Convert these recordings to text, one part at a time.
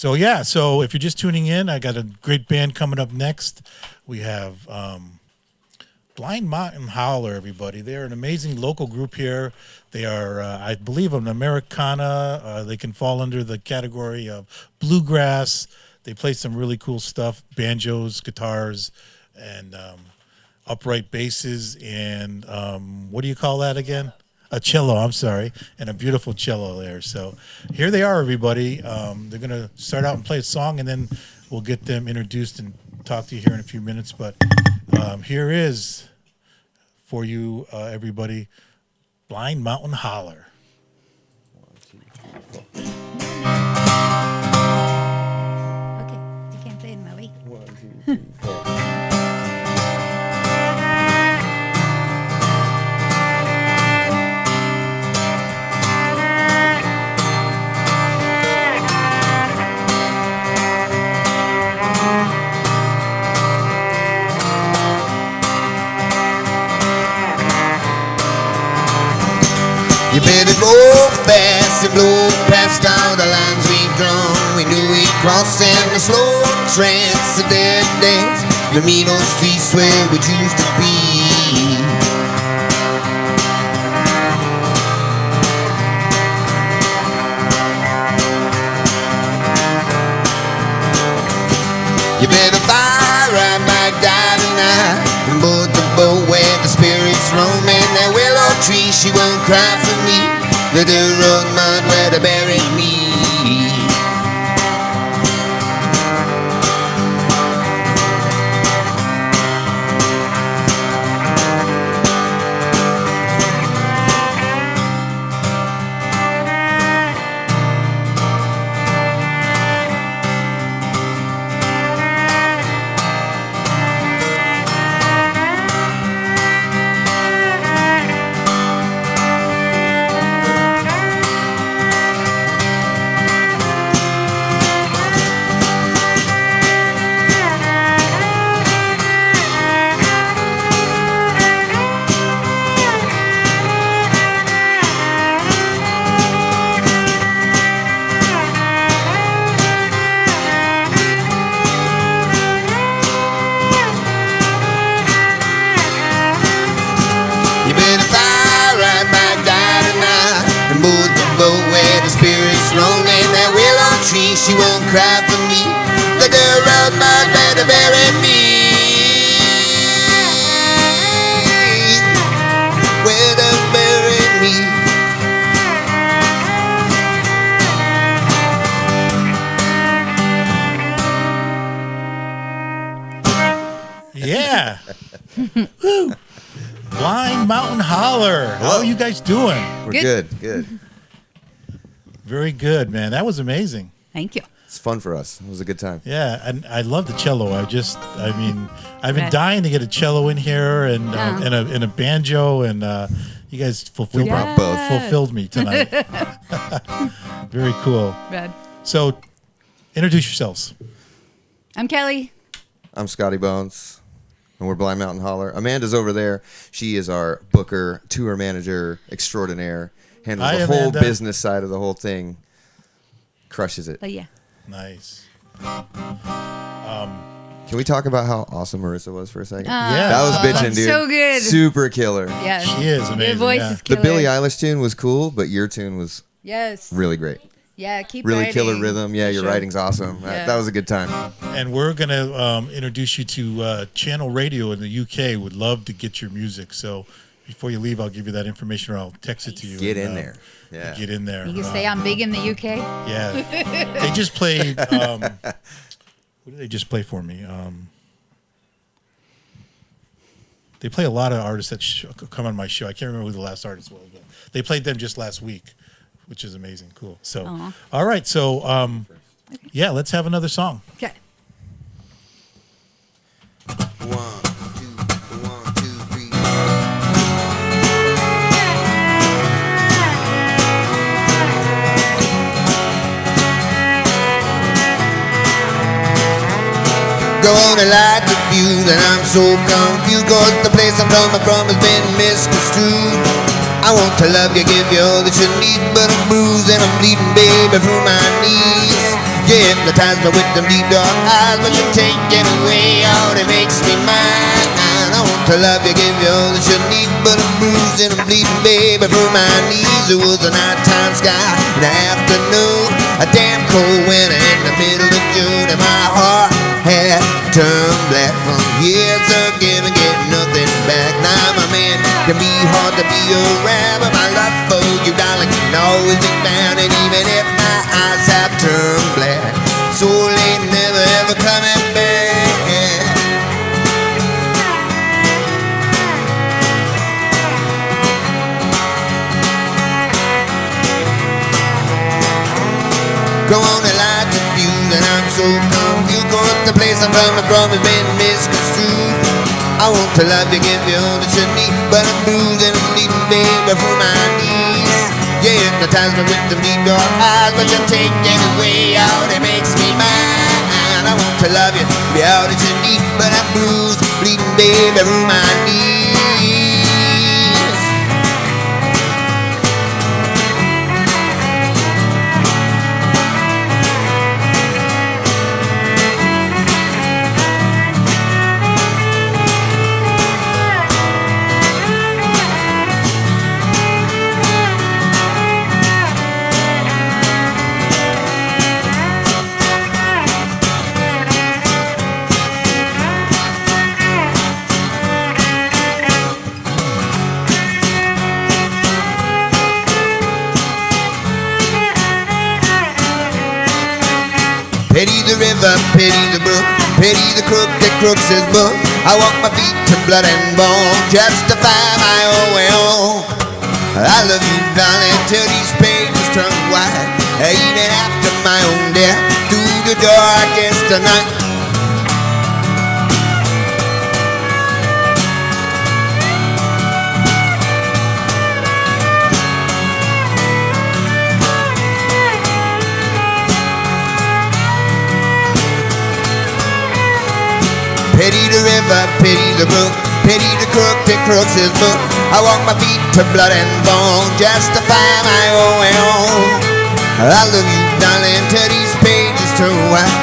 So yeah, so if you're just tuning in, I got a great band coming up next. We have Mountain Holler, everybody. They're an amazing local group here. They are, I believe, an Americana. They can fall under the category of bluegrass. They play some really cool stuff, banjos, guitars, and upright basses, and what do you call that again? A cello, I'm sorry, and a beautiful cello there. So here they are, everybody. They're going to start out and play a song, and then we'll get them introduced and talk to you here in a few minutes. But here is, for you, everybody, Blind Mountain Holler. 1, 2, 3, 4. Okay, you can't play in my way. 1, 2, 3, 4. You better go fast and blow past all the lines we've drawn. We knew we'd cross in the slow trance, the dead dance, the mean old streets where we choose to be. You better fire right back down tonight and board the boat where the spirits roam. And that willow tree, she won't cry for me. The dirt road mud where they buried me. She won't cry for me. The dirt road mud better bury me. Where they bury me. Yeah. Woo. Blind Mountain Holler. How are you guys doing? We're good. Very good, man. That was amazing. Thank you. It's fun for us. It was a good time. Yeah, and I love the cello. I've been dying to get a cello in here and a banjo, and you guys fulfilled me tonight. Very cool. Rad. So, introduce yourselves. I'm Kelly. I'm Scotty Bones, and we're Blind Mountain Holler. Amanda's over there. She is our booker, tour manager extraordinaire, handles the whole business side of the whole thing. Crushes it. Oh, yeah. Nice. Can we talk about how awesome Marissa was for a second? Yeah. That was bitching, dude. So good. Super killer. Yeah. She is amazing. Your voice is killer. The Billie Eilish tune was cool, but your tune was really great. Yeah, keep really writing. killer rhythm. Yeah, your sure. writing's awesome. Yeah. That was a good time. And we're going to introduce you to Channel Radio in the UK. Would love to get your music. So before you leave, I'll give you that information, or I'll text it to you. Get in there. Yeah. Get in there. You can say I'm big in the UK. Yeah. They just played. Who did they just play for me? They play a lot of artists that come on my show. I can't remember who the last artist was, but they played them just last week, which is amazing. Cool. So, all right. So, yeah, let's have another song. Okay. 1, 2, 1, 2, 3. Gonna light the fuse, and I'm so confused, 'cause the place I'm coming from has been misconstrued. I want to love you, give you all that you need, but I'm bruised and I'm bleeding, baby, through my knees. You hypnotize me with them deep dark eyes, but you take every way out, it makes me mine. I want to love you, give you all that you need, but I'm bruised and I'm bleeding, baby, from my knees. It was a nighttime sky in the afternoon, a damn cold winter in the middle of June, and my heart had turned black from years of giving, getting nothing back. Now my man, can be hard to be around, but my love for you, darling, can always be found. And even if my eyes have turned black, soul ain't never ever coming back. Go on and light the fuse, and I'm so confused. Cause the place I'm coming from has been misconstrued. I want to love you, give you all that you need, but I'm bruised and I'm bleeding, baby, from my knees. You hypnotize me with the deep dark eyes, but you take it way out, it makes me mine. I want to love you, be all that you need, but I'm bruised, bleeding, baby, from my knees. Pity the river, pity the brook, pity the crook that crooks his book. I walk my feet to blood and bone, justify my own way home. I love you, darling, till these pages turn white. Even after my own death, through the darkest of night. Pity the river, pity the brook, pity the crook that crooks his book. I walk my feet to blood and bone, justify my own way home. I love you, darling, till these pages turn white.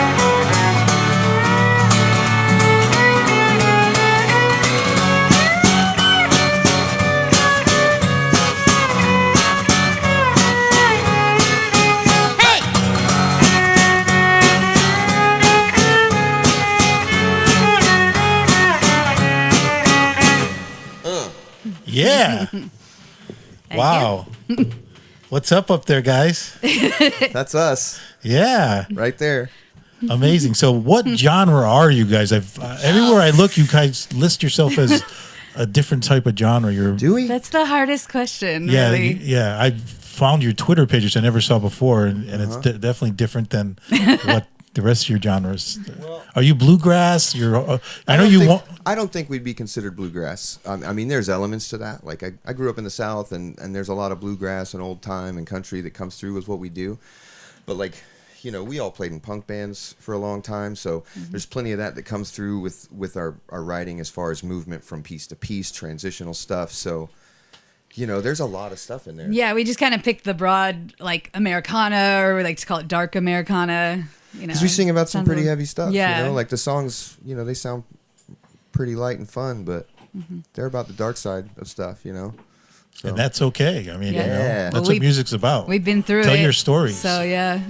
Yeah. Wow. What's up there, guys? That's us Yeah. right there. Amazing. So what genre are you guys? Everywhere I look, you guys list yourself as a different type of genre. Do we? That's the hardest question, Yeah, really. yeah. I found your Twitter page, which I never saw before, and it's definitely different than what the rest of your genres. Are you bluegrass? I know you won't. I don't think we'd be considered bluegrass. I mean, there's elements to that. Like I grew up in the South, and there's a lot of bluegrass and old time and country that comes through with what we do. But like, you know, we all played in punk bands for a long time, so there's plenty of that comes through with our writing as far as movement from piece to piece, transitional stuff. So, you know, there's a lot of stuff in there. Yeah, we just kind of picked the broad, like, Americana, or we like to call it dark Americana. You know, Because we sing about some pretty heavy stuff. Yeah. You know, like the songs, you know, they sound pretty light and fun, but they're about the dark side of stuff, you know. So. And that's okay. I mean, Yeah. you know, Yeah. that's Well, what music's about. We've been through Tell it. your stories. So, yeah.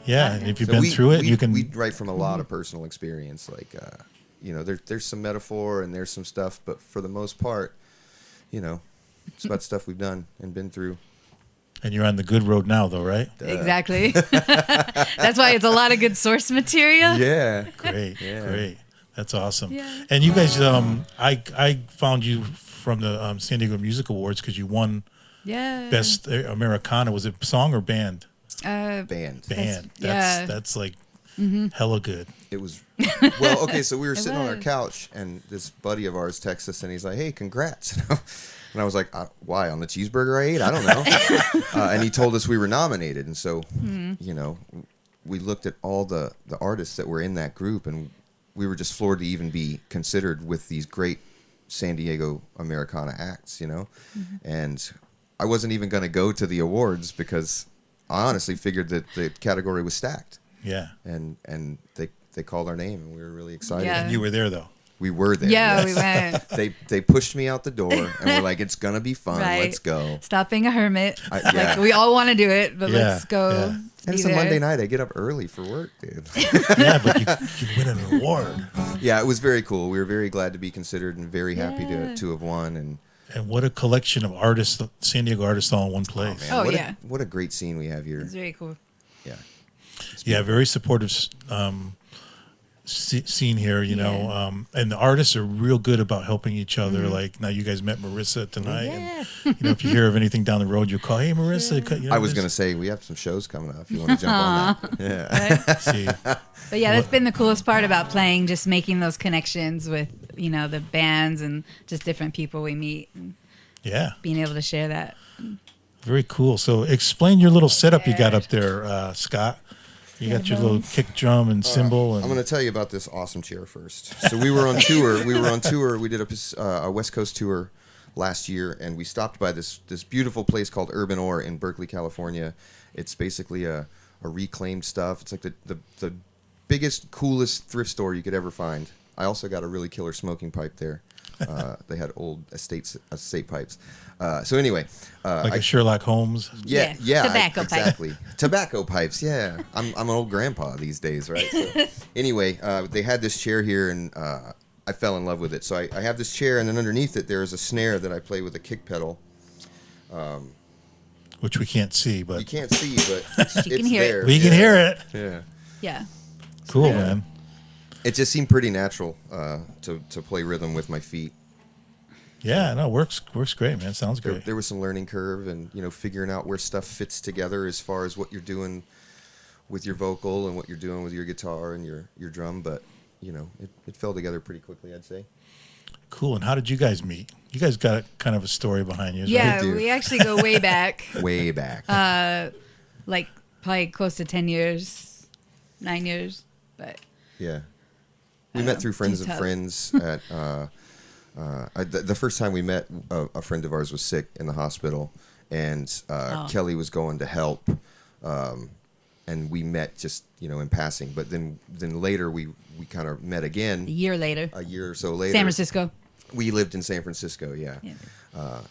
Yeah, and if you've So been through it, you can. We write from a lot of personal experience. Like, you know, there's some metaphor and there's some stuff, but for the most part, you know, it's about stuff we've done and been through. And you're on the good road now, though, right? Exactly. That's why it's a lot of good source material. Yeah. Great, great. That's awesome. Yeah. And you guys, I found you from the San Diego Music Awards because you won Yeah. Best Americana. Was it song or band? Band. Band. yeah. That's like hella good. It was, well, okay, so we were sitting on our was. couch and this buddy of ours texts us and he's like, hey, congrats. And I was like, why, on the cheeseburger I ate? I don't know. And he told us we were nominated. And so, you know, we looked at all the artists that were in that group and we were just floored to even be considered with these great San Diego Americana acts, you know. And I wasn't even going to go to the awards because I honestly figured that the category was stacked. Yeah. and they called our name, and we were really excited. Yeah. You were there though. We were there. Yeah, yes. we went. They pushed me out the door, and we're like, "It's gonna be fun. Right. Let's go." Stop being a hermit. Yeah. Like, we all want to do it, but Yeah, let's go. yeah. And be it's a there. Monday night. I get up early for work, dude. Yeah, but you win an award. Yeah, it was very cool. We were very glad to be considered and very happy Yeah. to have won. And And what a collection of artists, San Diego artists, all in one place. man, Oh, what yeah. what a great scene we have here. It's very cool. Yeah. Yeah, very supportive scene here, you know. And the artists are real good about helping each other. Like now, you guys met Marissa tonight. Yeah. And, you know, if you hear of anything down the road, you call, "Hey, Marissa." You know, I was going to say, we have some shows coming up. If you want to jump on that. Yeah. see. But yeah, that's been the coolest part about playing, just making those connections with, you know, the bands and just different people we meet and Yeah, being able to share that. very cool. So, explain your little setup you got up there, Scott. You got your little kick drum and cymbal. And I'm going to tell you about this awesome chair first. So we were on tour. We did a West Coast tour last year, and we stopped by this beautiful place called Urban Ore in Berkeley, California. It's basically a reclaimed stuff. It's like the biggest, coolest thrift store you could ever find. I also got a really killer smoking pipe there. They had old estate pipes. So anyway, like a Sherlock Holmes. yeah, Tobacco pipe. exactly. Tobacco pipes. Yeah, I'm an old grandpa these days, right? So, anyway, they had this chair here, and I fell in love with it. So I have this chair, and then underneath it there is a snare that I play with a kick pedal. Which we can't see, but You can't see, but it's can hear it. there. we can hear it. Yeah. Yeah. Cool, man. It just seemed pretty natural to play rhythm with my feet. Yeah, no, works great, man. Sounds great. There was some learning curve, and figuring out where stuff fits together as far as what you're doing with your vocal and what you're doing with your guitar and your drum. But it fell together pretty quickly, I'd say. Cool. And how did you guys meet? You guys got kind of a story behind you, right? Yeah, do. we actually go way back, Way back. like probably close to 10 years, 9 years. But Yeah. We met through friends of tough. friends at the first time we met, a friend of ours was sick in the hospital, and Kelly was going to help, and we met just in passing. But then later we kind of met again a year later, a year or so later. San Francisco. We lived in San Francisco, yeah.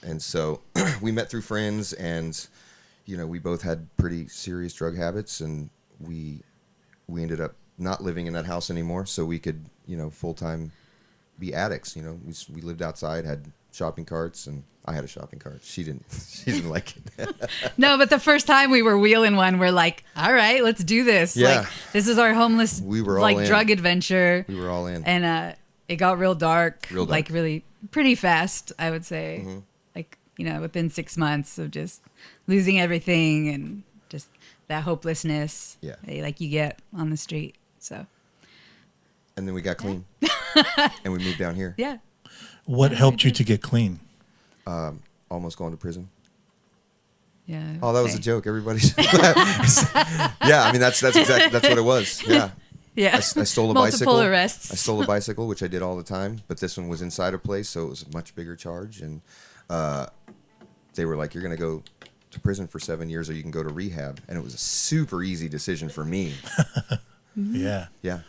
And so we met through friends, and we both had pretty serious drug habits, and we ended up not living in that house anymore, so we could full time be addicts. We lived outside, had shopping carts, and I had a shopping cart. She didn't like it. No, but the first time we were wheeling one, we're like, all right, let's do this. Yeah. Like, this is our homeless We were all in. drug adventure. We were all in. And it got real dark, Real dark. like really pretty fast, I would say. Mm-hmm. Like, within 6 months of just losing everything and just that hopelessness Yeah. like you get on the street. So, And then we got clean, and we moved down here. yeah. What helped you to get clean? Almost going to prison. Yeah. I Oh, would that was say. a joke. Everybody's. Yeah, I mean that's what it was. Yeah. Yeah. I stole a Multiple bicycle. arrests. I stole a bicycle, which I did all the time, but this one was inside a place, so it was a much bigger charge. And they were like, "You're going to go to prison for 7 years, or you can go to rehab." And it was a super easy decision for me. Yeah. Yeah,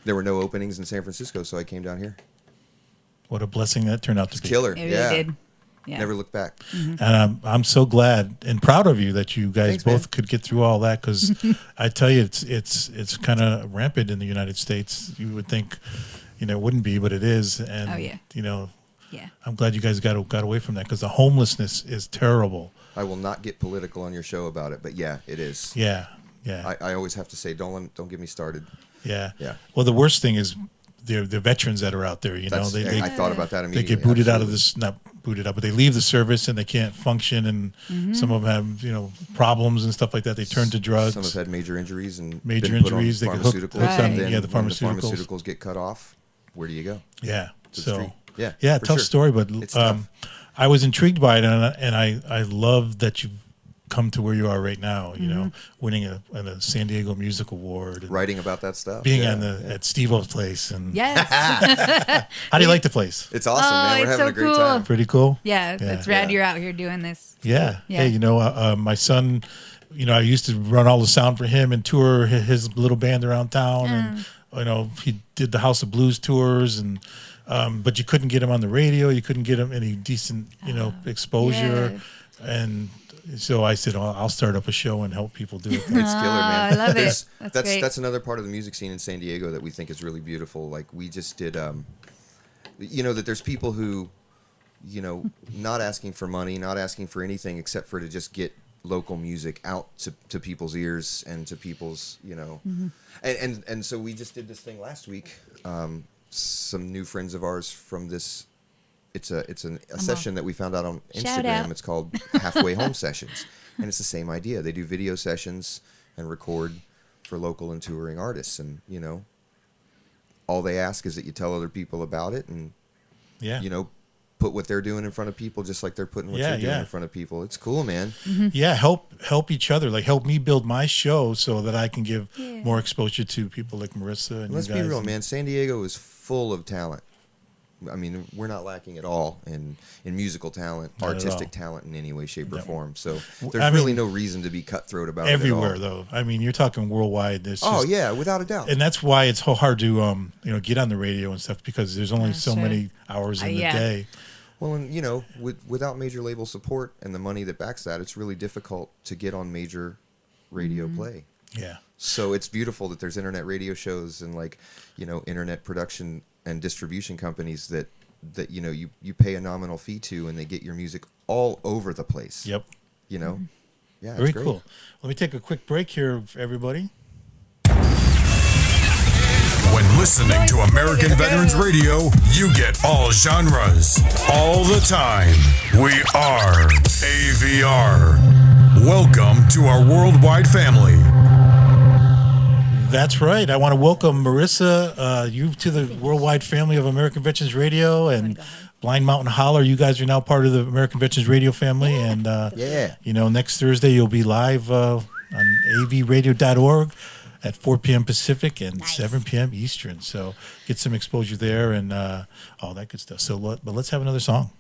there were no openings in San Francisco, so I came down here. What a blessing that turned out to be. Killer. It really Yeah. did. Yeah. Never looked back. And I'm so glad and proud of you that you guys Thanks, both man. could get through all that, because I tell you, it's kind of rampant in the United States. You would think, it wouldn't be, but it is. And Oh, yeah. Yeah. I'm glad you guys got away from that, because the homelessness is terrible. I will not get political on your show about it, but yeah, it is. Yeah, yeah, I always have to say, don't get me started. yeah. Yeah. Well, the worst thing is the veterans that are out there. That's, I thought about that they immediately. get booted out of absolutely. this, not booted out, but they leave the service and they can't function, and some of them have problems and stuff like that. They turn to drugs. Some have had major injuries and Major been put on injuries, they get hooked pharmaceuticals. on- and Right. then yeah, the when pharmaceuticals. the pharmaceuticals get cut off, where do you go? Yeah. To the So street. Yeah, yeah, for tough sure. story, but It's tough. I was intrigued by it, and I love that you've come to where you are right now. Winning a San Diego Music Award, and Writing about that stuff. being yeah. at Steve-O's place, and Yes. how do you like the place? It's awesome, Oh, man. We're it's having so a great cool. time. Pretty cool. Yeah. Yeah. It's rad Yeah. you're out here doing this. Yeah. Yeah. Hey, my son I used to run all the sound for him and tour his little band around town, and he did the House of Blues tours, and but you couldn't get him on the radio, you couldn't get him any decent exposure, and so I said, I'll start up a show and help people do it. It's killer, man. I love it. That's another part of the music scene in San Diego that we think is really beautiful. Like we just did, that there's people who, not asking for money, not asking for anything except for to just get local music out to people's ears and to people's, and so we just did this thing last week. Some new friends of ours from this. It's a session that we found out on Instagram. It's called Halfway Home Sessions, and it's the same idea. They do video sessions and record for local and touring artists, and all they ask is that you tell other people about it, and put what they're doing in front of people, just like they're putting what you're doing in front of people. It's cool, man. Mm-hmm. Yeah, help each other. Like help me build my show so that I can give more exposure to people like Marissa and Let's you guys. Be real, man. San Diego is full of talent. I mean, we're not lacking at all in musical talent, artistic talent in any way, shape, or form. So there's really no reason to be cutthroat about everywhere, it at all. Though. I mean, you're talking worldwide. Without a doubt. And that's why it's so hard to get on the radio and stuff, because there's only so many hours in the day. Well, and without major label support and the money that backs that, it's really difficult to get on major radio play. Yeah. So it's beautiful that there's internet radio shows and internet production and distribution companies that you pay a nominal fee to, and they get your music all over the place. Yep. Yeah. Very cool. Let me take a quick break here, everybody. When listening to American Veterans Radio, you get all genres, all the time. We are AVR. Welcome to our worldwide family. That's right. I want to welcome Marissa, you to the worldwide family of American Veterans Radio, and Blind Mountain Holler. You guys are now part of the American Veterans Radio family. And, next Thursday you'll be live on avradio.org at 4 p.m. Pacific and 7 p.m. Eastern. So get some exposure there and all that good stuff. But let's have another song.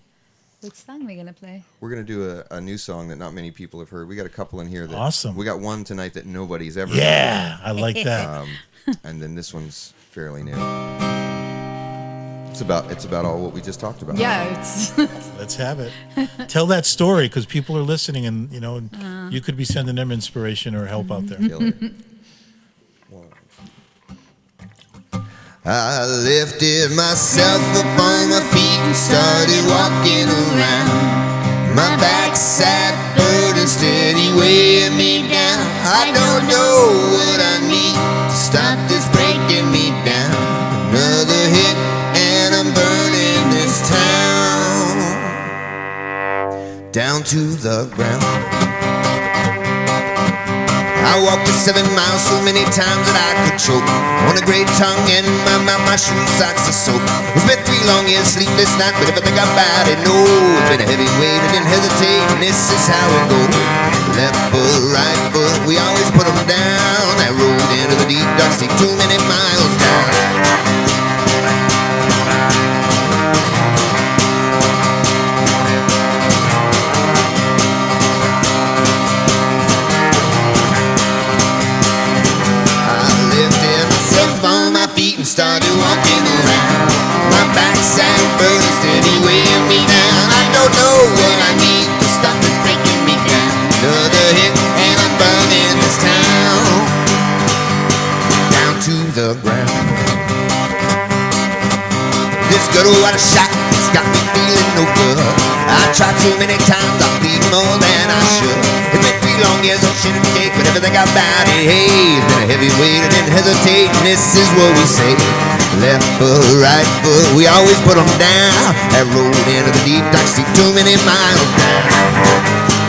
Which song are we going to play? We're going to do a new song that not many people have heard. We got a couple in here. Awesome. We got one tonight that nobody's ever heard. I like that. And then this one's fairly new. It's about all what we just talked about. Yeah. Let's have it. Tell that story, because people are listening, and you could be sending them inspiration or help out there. I lifted myself up on my feet and started walking around. My backside burden steady weighing me down. I don't know what I need to stop this breaking me down. Another hit and I'm burning this town down to the ground. I walked 7 miles so many times that I could choke on a great tongue and my mouth, my shoe socks are soaked. It's been 3 long years, sleepless nights, but if I think about it, no. It's been a heavy weight, I didn't hesitate, and this is how it goes. Left foot, right foot, we always put them down. That road into the deep dark sea, too many miles down. Started walking around. My backside burns steady weighing me down. I don't know what I need to stop this breaking me down. Another hit and I'm burning this town down to the ground. This good old water shot has got me feeling no good. I tried too many times, I bleed more than I should. It's been 3 long years of shit and cake, but everything about it, hey, it's been a heavy weight, I didn't hesitate, and this is what we say. Left foot, right foot, we always put them down. That road into the deep dark sea, too many miles down.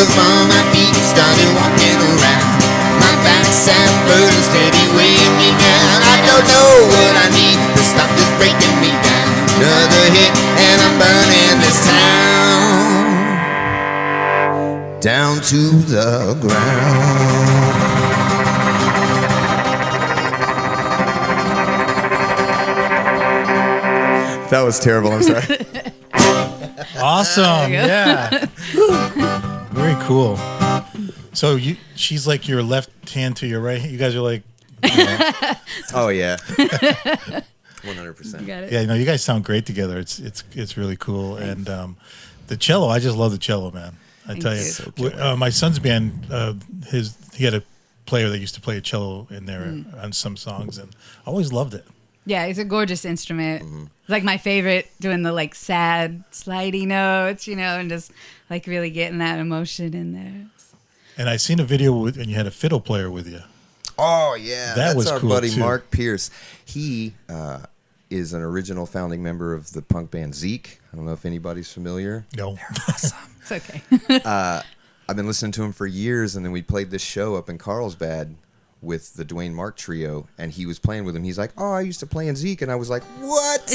On my feet, started walking around. My backside burden steady weighing me down. don't know what I need to stop this breaking me down. Another hit and I'm burning this town down to the ground. That was terrible. I'm sorry. Awesome. Yeah. Very cool. So she's like your left hand to your right. You guys are like. Oh yeah. 100%. Got it. Yeah, no, you guys sound great together. It's really cool. Thanks. And the cello, I just love the cello, man. I tell you, Thank my son's band, he had a player that used to play a cello in there on some songs, and I always loved it. Yeah, it's a gorgeous instrument. It's like my favorite, doing the like sad slidey notes, and just like really getting that emotion in there. And I seen a video and you had a fiddle player with you. Oh yeah, That's was our cool, buddy too. Mark Pierce. He is an original founding member of the punk band Zeke. I don't know if anybody's familiar. No. It's okay. I've been listening to him for years, and then we played this show up in Carlsbad with the Dwayne Mark trio, and he was playing with him. He's like, "Oh, I used to play in Zeke," and I was like, "What?"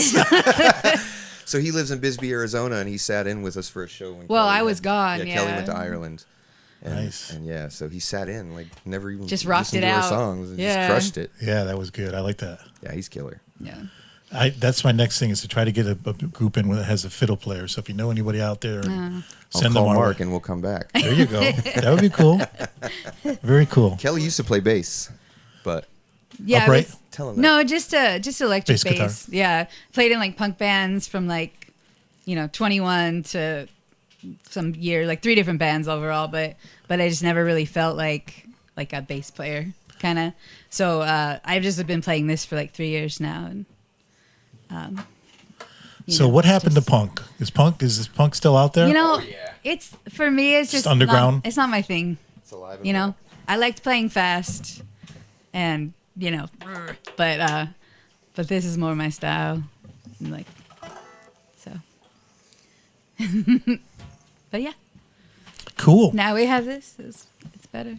So he lives in Bisbee, Arizona, and he sat in with us for a show. When Well, Kelly I was gone, Kelly yeah. went to Ireland. And, Nice. And yeah, so he sat in, like never even Just rocked listened it to our out. songs and Yeah. just crushed it. Yeah, that was good. I like that. Yeah, he's killer. Yeah. That's my next thing is to try to get a group in that has a fiddle player. So if you know anybody out there, I'll send call them our Mark way. and we'll come back. There you go. That would be cool. Very cool. Kelly used to play bass, but Yeah. Upright? it was- tell him that. No, just electric Bass guitar. bass. Yeah. Played in like punk bands from like, 21 to some year, like 3 different bands overall, but I just never really felt like a bass player kind of. So I've just been playing this for like 3 years now. And, So what happened to punk? Is this punk still out there? It's for me. It's just underground? It's not my thing. It's alive. And well. I liked playing fast, and but this is more my style. And like, so. But yeah, Cool. now we have this. It's better.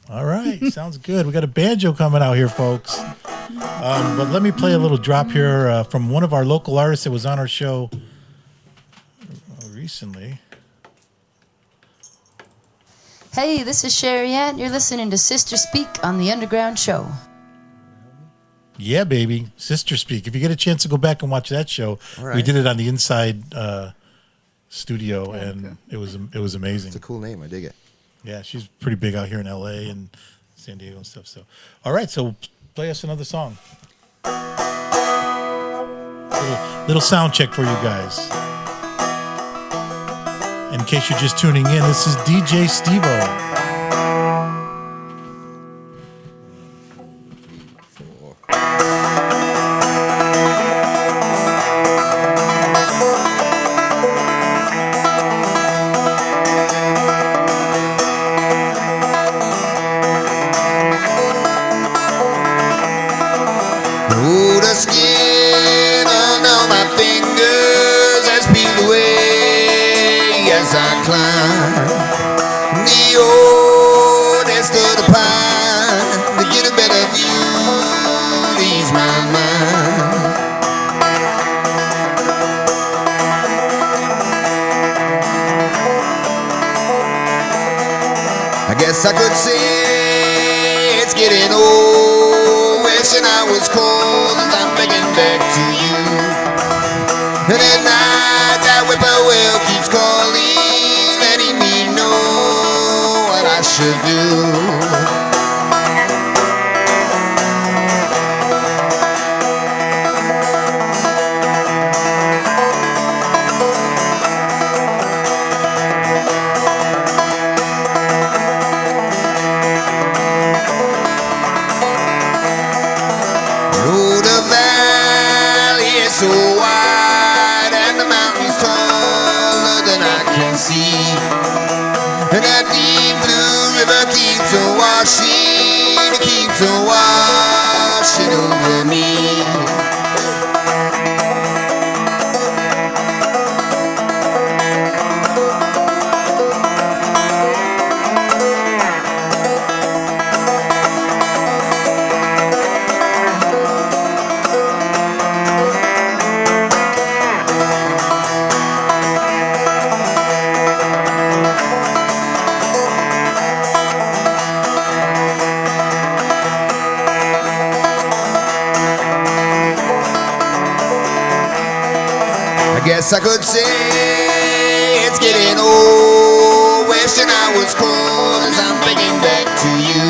All right. Sounds good. We got a banjo coming out here, folks. But let me play a little drop here from one of our local artists that was on our show recently. Hey, this is Sherry Ann. You're listening to Sister Speak on the Underground Show. Yeah, baby. Sister Speak. If you get a chance to go back and watch that show, All right. we did it on the inside studio, and it was amazing. It's a cool name. I dig it. Yeah, she's pretty big out here in LA and San Diego and stuff. So, all right, so play us another song. Little sound check for you guys. In case you're just tuning in, this is DJ Steve-O. Oh, the skin under my fingers has peeled away as I climb the oldest of the pine to get a better view, to ease my mind. I guess I could say it's getting old, wishing I was cold as I'm begging back to you. And at night that whippoorwill keeps calling, letting me know what I should do. Oh, the valley is so wide and the mountains taller than I can see. And that deep blue river keeps a washing, it keeps a washing over me. I guess I could say it's getting old. Wishing I was cold as I'm thinking back to you.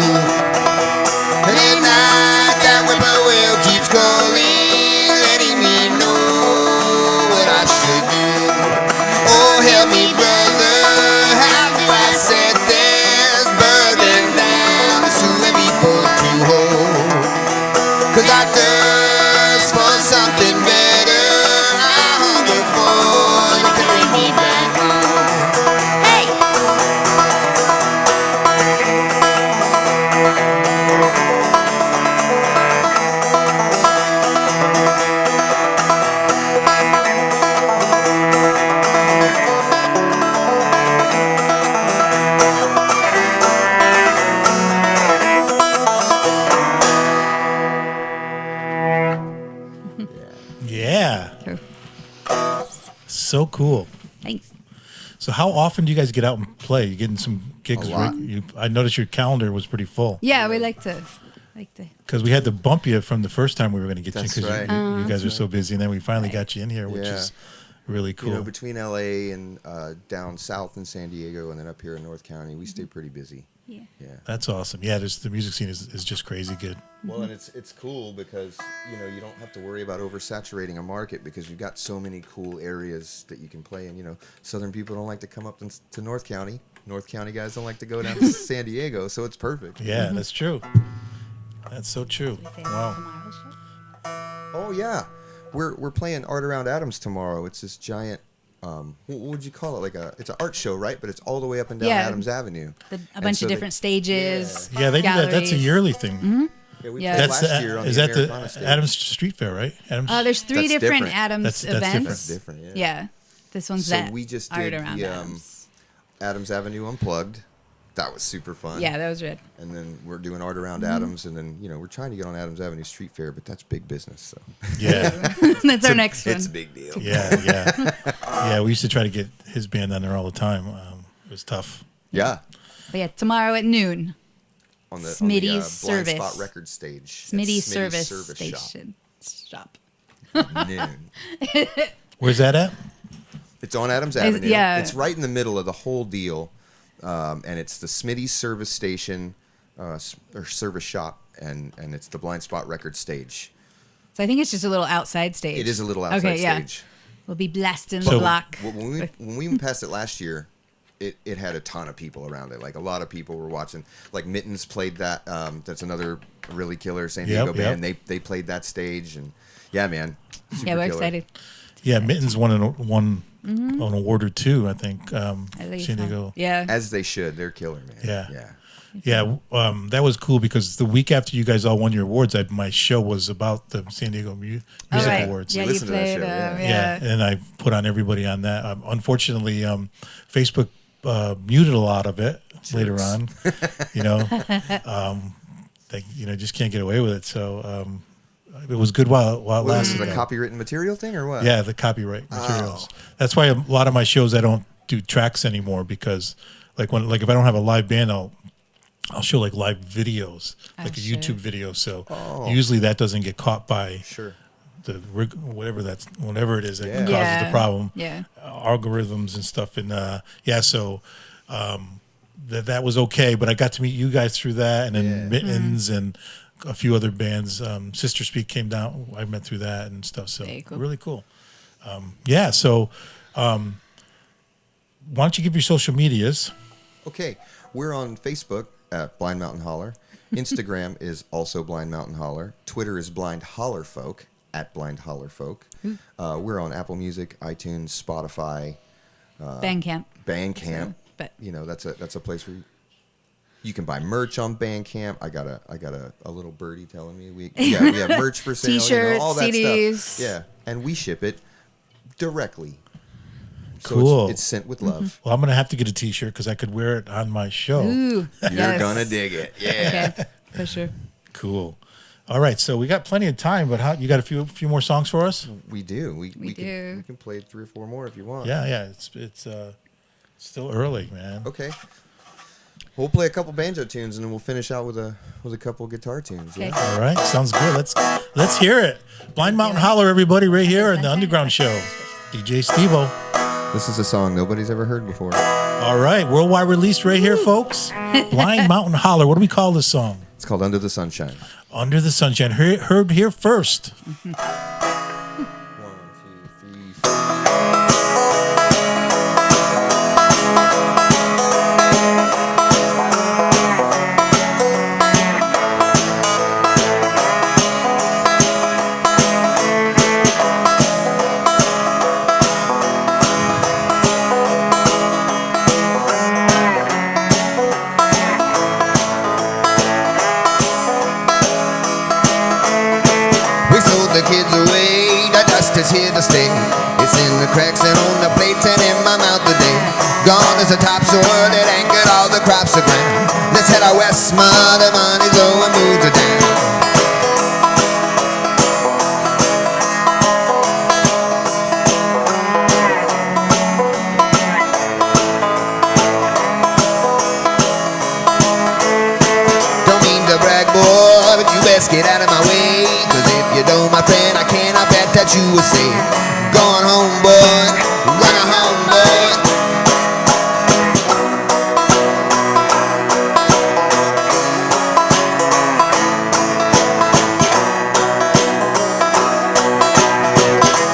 And at night that whippoorwill keeps calling, letting me know what I should do. Oh, help me, brother, how do I set this burden down? It's too heavy for to hold. 'Cause I thirst for something better. I hunger for to carry me back home. Hey! Yeah. So cool. Thanks. So how often do you guys get out and play? You getting some gigs? A lot. I noticed your calendar was pretty full. Yeah, we like to. Because we had to bump you from the first time we were going to get That's you because right. you guys are so busy, and then we finally got you in here, which Yeah. is really cool. You know, between LA and down south in San Diego and then up here in North County, we stay pretty busy. Yeah. Yeah. That's awesome. Yeah, the music scene is just crazy good. Well, and it's cool because you don't have to worry about oversaturating a market because you've got so many cool areas that you can play in. Southern people don't like to come up to North County. North County guys don't like to go down to San Diego, so it's perfect. Yeah, that's true. That's so true. Wow. Oh yeah, we're playing Art Around Adams tomorrow. It's this giant. What would you call it? It's an art show, right? But it's all the way up and down Yeah. Adams Avenue. A bunch of different stages. Yeah, they do that. That's a galleries. yearly thing. Yeah, we Yeah. played That's last year on is the that the Americana stage. Adams Street Fair, right? Adams. There's three That's different different. Adams That's events. That's different. Yeah. Yeah. This one's So that we just art did around the Adams. Adams Avenue Unplugged. That was super fun. Yeah, that was red. And then we're doing Art Around Adams, and then we're trying to get on Adams Avenue Street Fair, but that's big business. So Yeah, That's our next one. it's a big deal. yeah. We used to try to get his band down there all the time. It was tough. Yeah. But yeah, tomorrow at noon. On the Smitty's Blind Service. Spot Record stage. at Smitty's Smitty's Service Station. Shop. Shop. Noon. Where's that at? It's on Adams Avenue. yeah. It's right in the middle of the whole deal. And it's the Smitty's Service Station or Service Shop, and it's the Blind Spot Record stage. So I think it's just a little outside stage. It is a little outside Okay, yeah. stage. We'll be blasting So- the block. When we passed it last year, it had a ton of people around it. Like a lot of people were watching. Like Mittens played that. That's another really killer San Diego Yep, band. They played that stage, and yeah, man. Super Yeah, we're killer. excited. Yeah, Mittens won an award or two, I think. I think San so. Diego. Yeah. As they should. They're killer, man. Yeah. Yeah. Yeah, that was cool because the week after you guys all won your awards, my show was about the San Diego Music right. Awards. Yeah, you Listen to that played. show, yeah. Yeah, and I put on everybody on that. Unfortunately, Facebook muted a lot of it later on. They just can't get away with it. So it was good while it What, lasted. is it a though. copywritten material thing or what? Yeah, the copyright materials. That's why a lot of my shows I don't do tracks anymore because if I don't have a live band, I'll show like live videos, like a sure. YouTube video. So usually that doesn't get caught by Sure. whatever it is that Yeah. causes Yeah. the problem. Yeah. Algorithms and stuff. And so that was okay. But I got to meet you guys through that, and then Yeah. Mittens and a few other bands. Sister Speak came down. I met through that and stuff. So Very cool. really cool. So why don't you give your social medias? Okay, we're on Facebook at Blind Mountain Holler. Instagram is also Blind Mountain Holler. Twitter is Blind Holler Folk at Blind Holler Folk. We're on Apple Music, iTunes, Spotify, Bandcamp. Bandcamp. But That's a place where you can buy merch on Bandcamp. I got a little birdie telling me we have merch for sale. T-shirts, all that CDs. stuff. Yeah, and we ship it directly. So Cool. it's sent with love. Well, I'm gonna have to get a T-shirt because I could wear it on my show. Ooh. You're gonna dig it. Yeah. Okay, for sure. Cool. All right, so we got plenty of time, but you got a few more songs for us? We do. We do. can play 3 or 4 more if you want. Yeah. It's still early, man. Okay. We'll play a couple banjo tunes and then we'll finish out with a couple guitar tunes. Yeah. Okay. All right, sounds good. Let's hear it. Blind Mountain Holler, everybody, right here on the Underground Show. DJ Steve-O. This is a song nobody's ever heard before. All right, worldwide release right here, folks. Blind Mountain Holler. What do we call this song? It's called Under the Sunshine. Under the Sunshine. Heard here first. 1, 2, 3, 4. The kids away, the dust is here to stay. It's in the cracks and on the plates and in my mouth today. Gone is the topsoil that anchored all the crops aground. Let's head out west, smile, the money's low and moods are down. Don't mean to brag, boy, but you best get out of my way. You know, my friend, I cannot bet that you will say, going home, boy, run home, boy.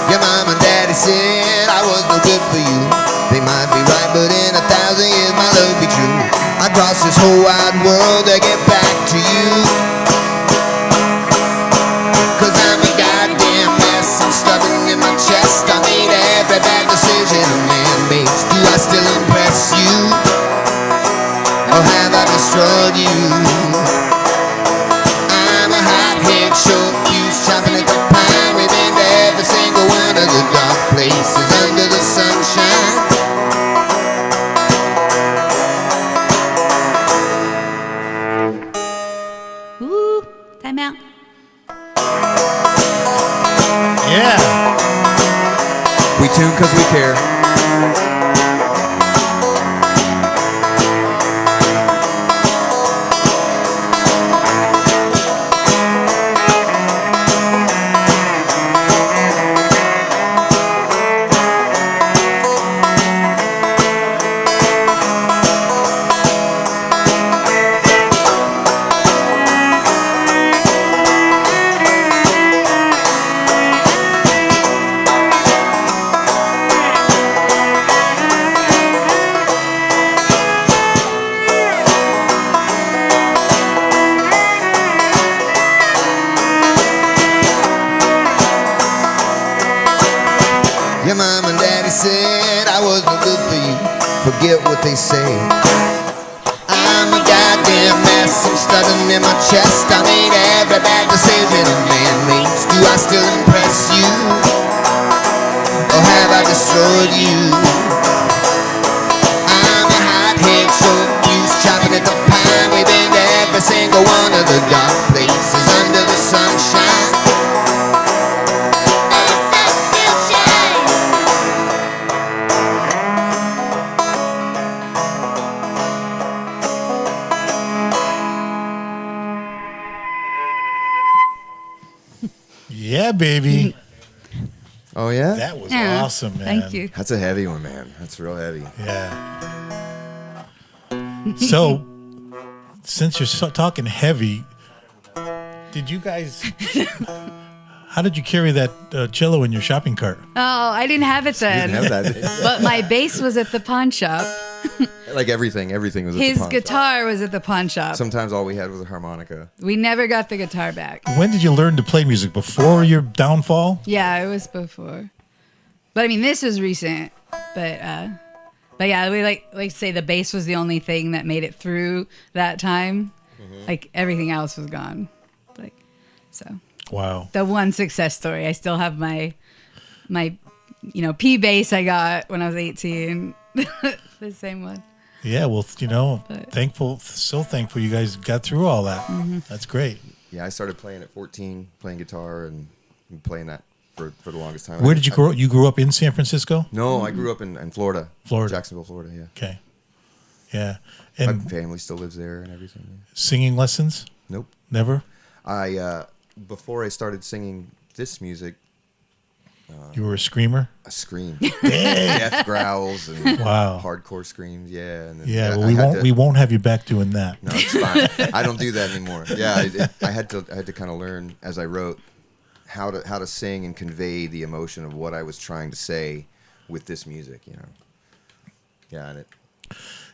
Your mom and daddy said I was no good for you. They might be right, but in 1,000 years my love be true. I'd cross this whole wide world to get back to you. Cause I'm a goddamn mess, I'm stubborn in my chest. I made every bad decision a man makes. Do I still impress you? Or have I destroyed you? I'm a hot-head, short fuse, chopping at the pine. We've been to every single one of the dark places under the sunshine. Ooh, time out. Yeah. We tune cause we care. Your mom and daddy said I was no good for you. Forget what they say. I'm a goddamn mess, I'm stuttering in my chest. I made every bad decision a man makes. Do I still impress you? Or have I destroyed you? I'm a hot-head, short fuse, chopping at the pine. We've been to every single one of the dark places under the sunshine. Yeah, baby. Oh yeah? That was Yeah, awesome, man. Thank you. That's a heavy one, man. That's real heavy. Yeah. So, since you're talking heavy, did you guys? How did you carry that cello in your shopping cart? Oh, I didn't have it then. Didn't have that. But my bass was at the pawn shop. Like everything was at the His pawn guitar was at the pawn shop. shop. Sometimes all we had was a harmonica. We never got the guitar back. When did you learn to play music? Before your downfall? Yeah, it was before. But I mean, this was recent. But yeah, we like say the bass was the only thing that made it through that time. Mm-hmm. Like everything else was gone. Like so. Wow. The one success story. I still have my P bass I got when I was 18. The same one. Yeah, well, so thankful you guys got through all that. Mm-hmm. That's great. Yeah, I started playing at 14, playing guitar and playing that for the longest time. Where did you grow up? You grew up in San Francisco? No, I grew up in Florida. Florida. Jacksonville, Florida, yeah. Okay. Yeah. My And family still lives there and everything. Yeah. singing lessons? Nope. Never? Before I started singing this music, You were a screamer? A scream. Death growls and Wow. hardcore screams. Yeah. And then Yeah, well, we won't have you back doing that. No, it's fine. I don't do that anymore. Yeah, I had to kind of learn as I wrote how to sing and convey the emotion of what I was trying to say with this music. Yeah, and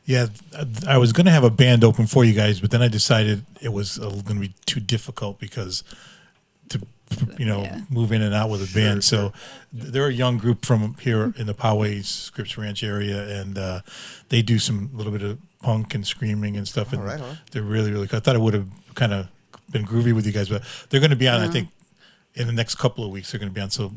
Yeah, I was going to have a band open for you guys, but then I decided it was going to be too difficult because to move in and out with a band. So they're a young group from here in the Poway Scripps Ranch area, and they do some little bit of punk and screaming and stuff. And right on. They're really, really cool. I thought it would have kind of been groovy with you guys, but they're going to be on, I think, in the next couple of weeks. They're going to be on, so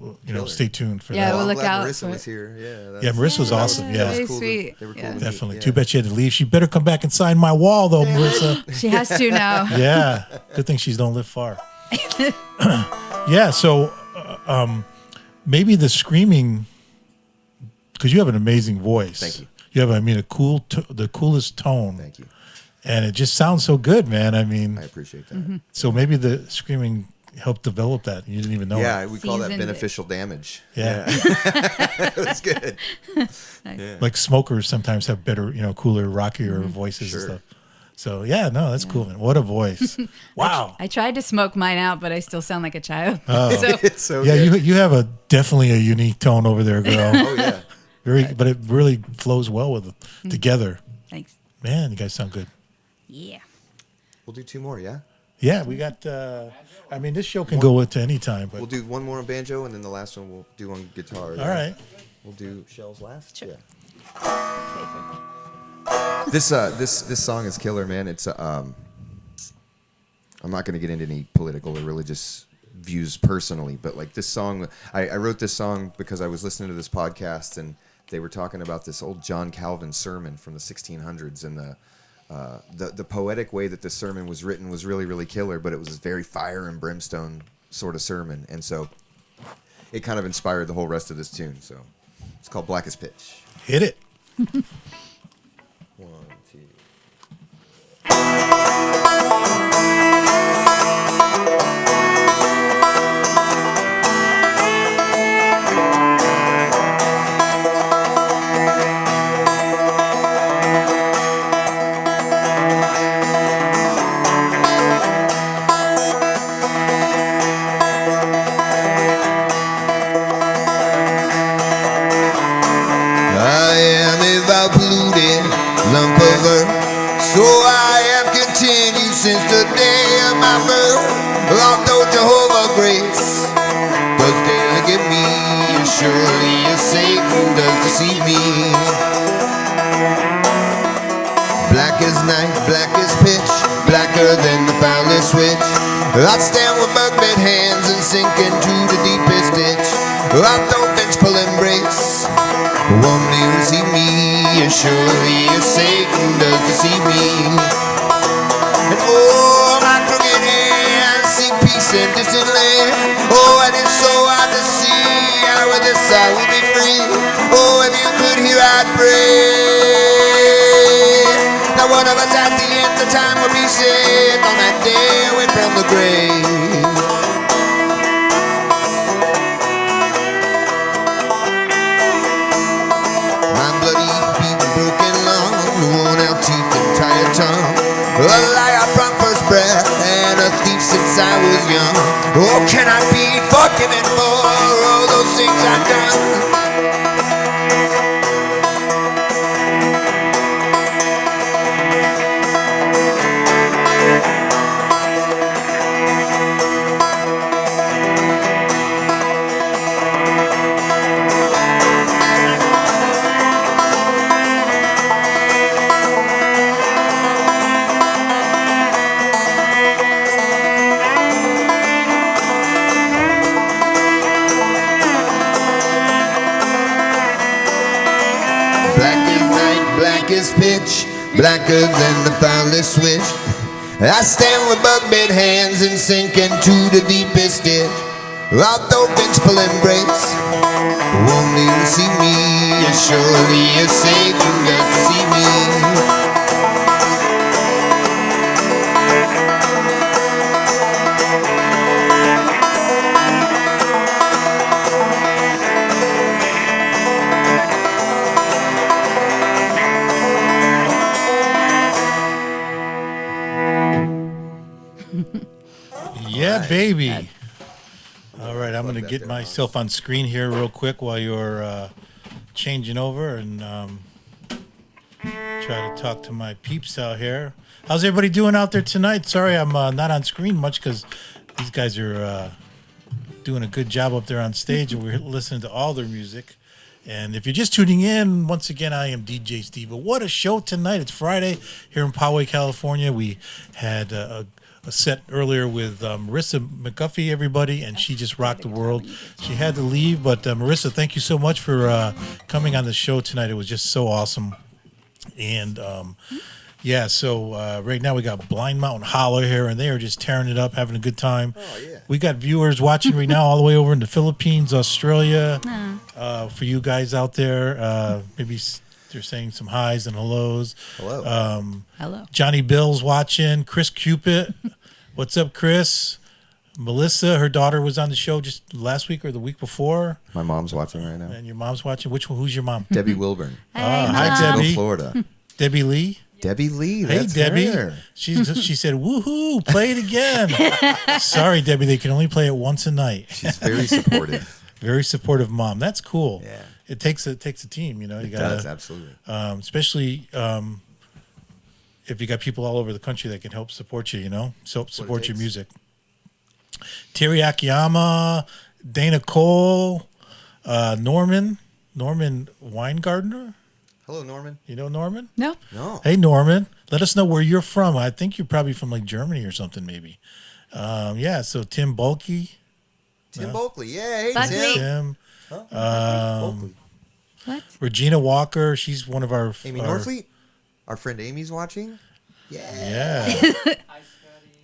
stay tuned for Yeah, that. we'll I'm look glad out Marissa for was it. here. Yeah, Marissa was awesome. Yeah, Very cool sweet. They were cool Yeah. to meet. definitely. Yeah. Too bad she had to leave. She better come back and sign my wall, though, Marissa. She has to now. Yeah, good thing she don't live far. Yeah, so maybe the screaming, because you have an amazing voice. Thank you. You have, the coolest tone. Thank you. And it just sounds so good, man. I mean, I appreciate that. so maybe the screaming helped develop that. You didn't even know. Yeah, it. we call that Seasoned it. beneficial damage. Yeah. It was good. Yeah. Like smokers sometimes have better, cooler, rockier voices Sure. and stuff. So yeah, no, that's cool, man. What a voice! Wow. I tried to smoke mine out, but I still sound like a child. Oh. So It's so Yeah, good. you have definitely a unique tone over there, girl. Oh yeah. But it really flows well with it together. thanks. Man, you guys sound good. Yeah. We'll do 2 more, yeah? Yeah, we got. This show can go to any time, but We'll do 1 more on banjo, and then the last one we'll do on guitar. all right. We'll do shells last. Sure. Yeah. This song is killer, man. It's I'm not going to get into any political or religious views personally, but like this song, I wrote this song because I was listening to this podcast and they were talking about this old John Calvin sermon from the 1600s, and the poetic way that this sermon was written was really, really killer, but it was a very fire and brimstone sort of sermon, and so it kind of inspired the whole rest of this tune. So it's called Blackest Pitch. Hit it. 1, 2. I am a thou polluted lump of earth, so I have continued since the day of my birth. Although Jehovah grace does daily give me, and surely as Satan does deceive me. Black as night, black as pitch, blacker than the foulest witch. I'd stand with bug-bent hands and sink into the deepest ditch. Although bench pull embrace warmly receive me, as surely as Satan does deceive me. And oh, my crooked hands seek peace in distant land. Oh, and it's so hard to see how with this I will be free. Oh, if you could hear, I'd pray that one of us at the end of time will be saved on that day away from the grave. My bloody feet, broken lung, worn out teeth and tired tongue. A liar from first breath and a thief since I was young. Oh, can I be forgiven for all those things I've done? Black as night, black as pitch, blacker than the foulest switch. I stand with bug-bent hands and sink into the deepest ditch. Although vengeful embrace warmly receive me, as surely as Satan does deceive me. baby. All right, I'm going to get myself on screen here real quick while you're changing over and try to talk to my peeps out here. How's everybody doing out there tonight? Sorry, I'm not on screen much because these guys are doing a good job up there on stage, and we're listening to all their music. And if you're just tuning in, once again, I am DJ Steve. But what a show tonight. It's Friday here in Poway, California. We had a set earlier with Marissa McGuffie, everybody, and she just rocked the world. She had to leave, but Marissa, thank you so much for coming on the show tonight. It was just so awesome. And yeah, so right now we got Blind Mountain Holler here, and they are just tearing it up, having a good time. Oh, yeah. We got viewers watching right now all the way over in the Philippines, Australia. For you guys out there, maybe they're saying some highs and hellos. Hello. Hello. Johnny Bill's watching. Chris Cupid. What's up, Chris? Melissa, her daughter was on the show just last week or the week before. My mom's watching right now. And your mom's watching. Which one? Who's your mom? Debbie Wilburn. Hi, Debbie. Florida. Debbie Lee. Debbie Lee. Hey, That's Debbie. her. She said, "Woohoo! Play it again." Sorry, Debbie. They can only play it once a night. She's very supportive. Very supportive mom. That's cool. Yeah. It takes a team. You know, you gotta, does, absolutely. Especially if you got people all over the country that can help support you. You know, so support your music. Terry Akiyama, Dana Cole, Norman Weingartner. Hello, Norman. You know Norman? No. No. Hey, Norman. Let us know where you're from. I think you're probably from like Germany or something, maybe. Yeah. So Tim Bulkey. Tim Bulkley. Yeah. Hey, Buckley. Tim. Tim. Bulkley. What? Regina Walker. She's one of our. Amy Norfleet. Our friend Amy's watching. Yeah.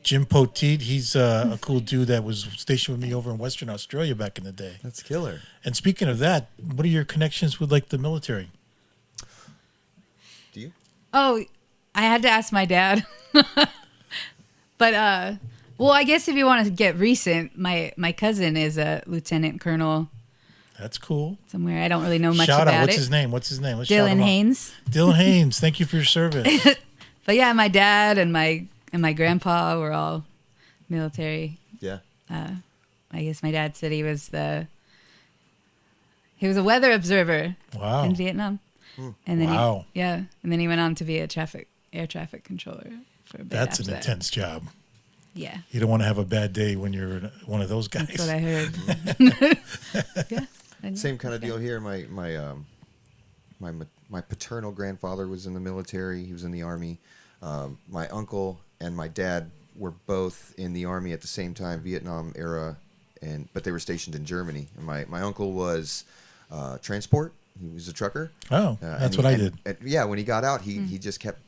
Jim Poteet. He's a cool dude that was stationed with me over in Western Australia back in the day. That's killer. And speaking of that, what are your connections with like the military? Do you? Oh, I had to ask my dad. But well, I guess if you want to get recent, my cousin is a lieutenant colonel That's cool. somewhere. I don't really know much Shout about out. What's it. his name? Let's shout Dylan him out. Haynes. Dylan Haynes. Thank you for your service. But yeah, my dad and my grandpa were all military. Yeah. I guess my dad said he was a weather observer Wow. in Vietnam. And then Wow. and then he went on to be a air traffic controller for a bit. That's after an that. intense job. Yeah, You don't want to have a bad day when you're one of those guys. that's what I heard. Yeah. Same kind of deal here. My paternal grandfather was in the military. He was in the Army. My uncle and my dad were both in the Army at the same time, Vietnam era, but they were stationed in Germany. And my uncle was transport. He was a trucker. Oh, that's what I did. Yeah, when he got out, he just kept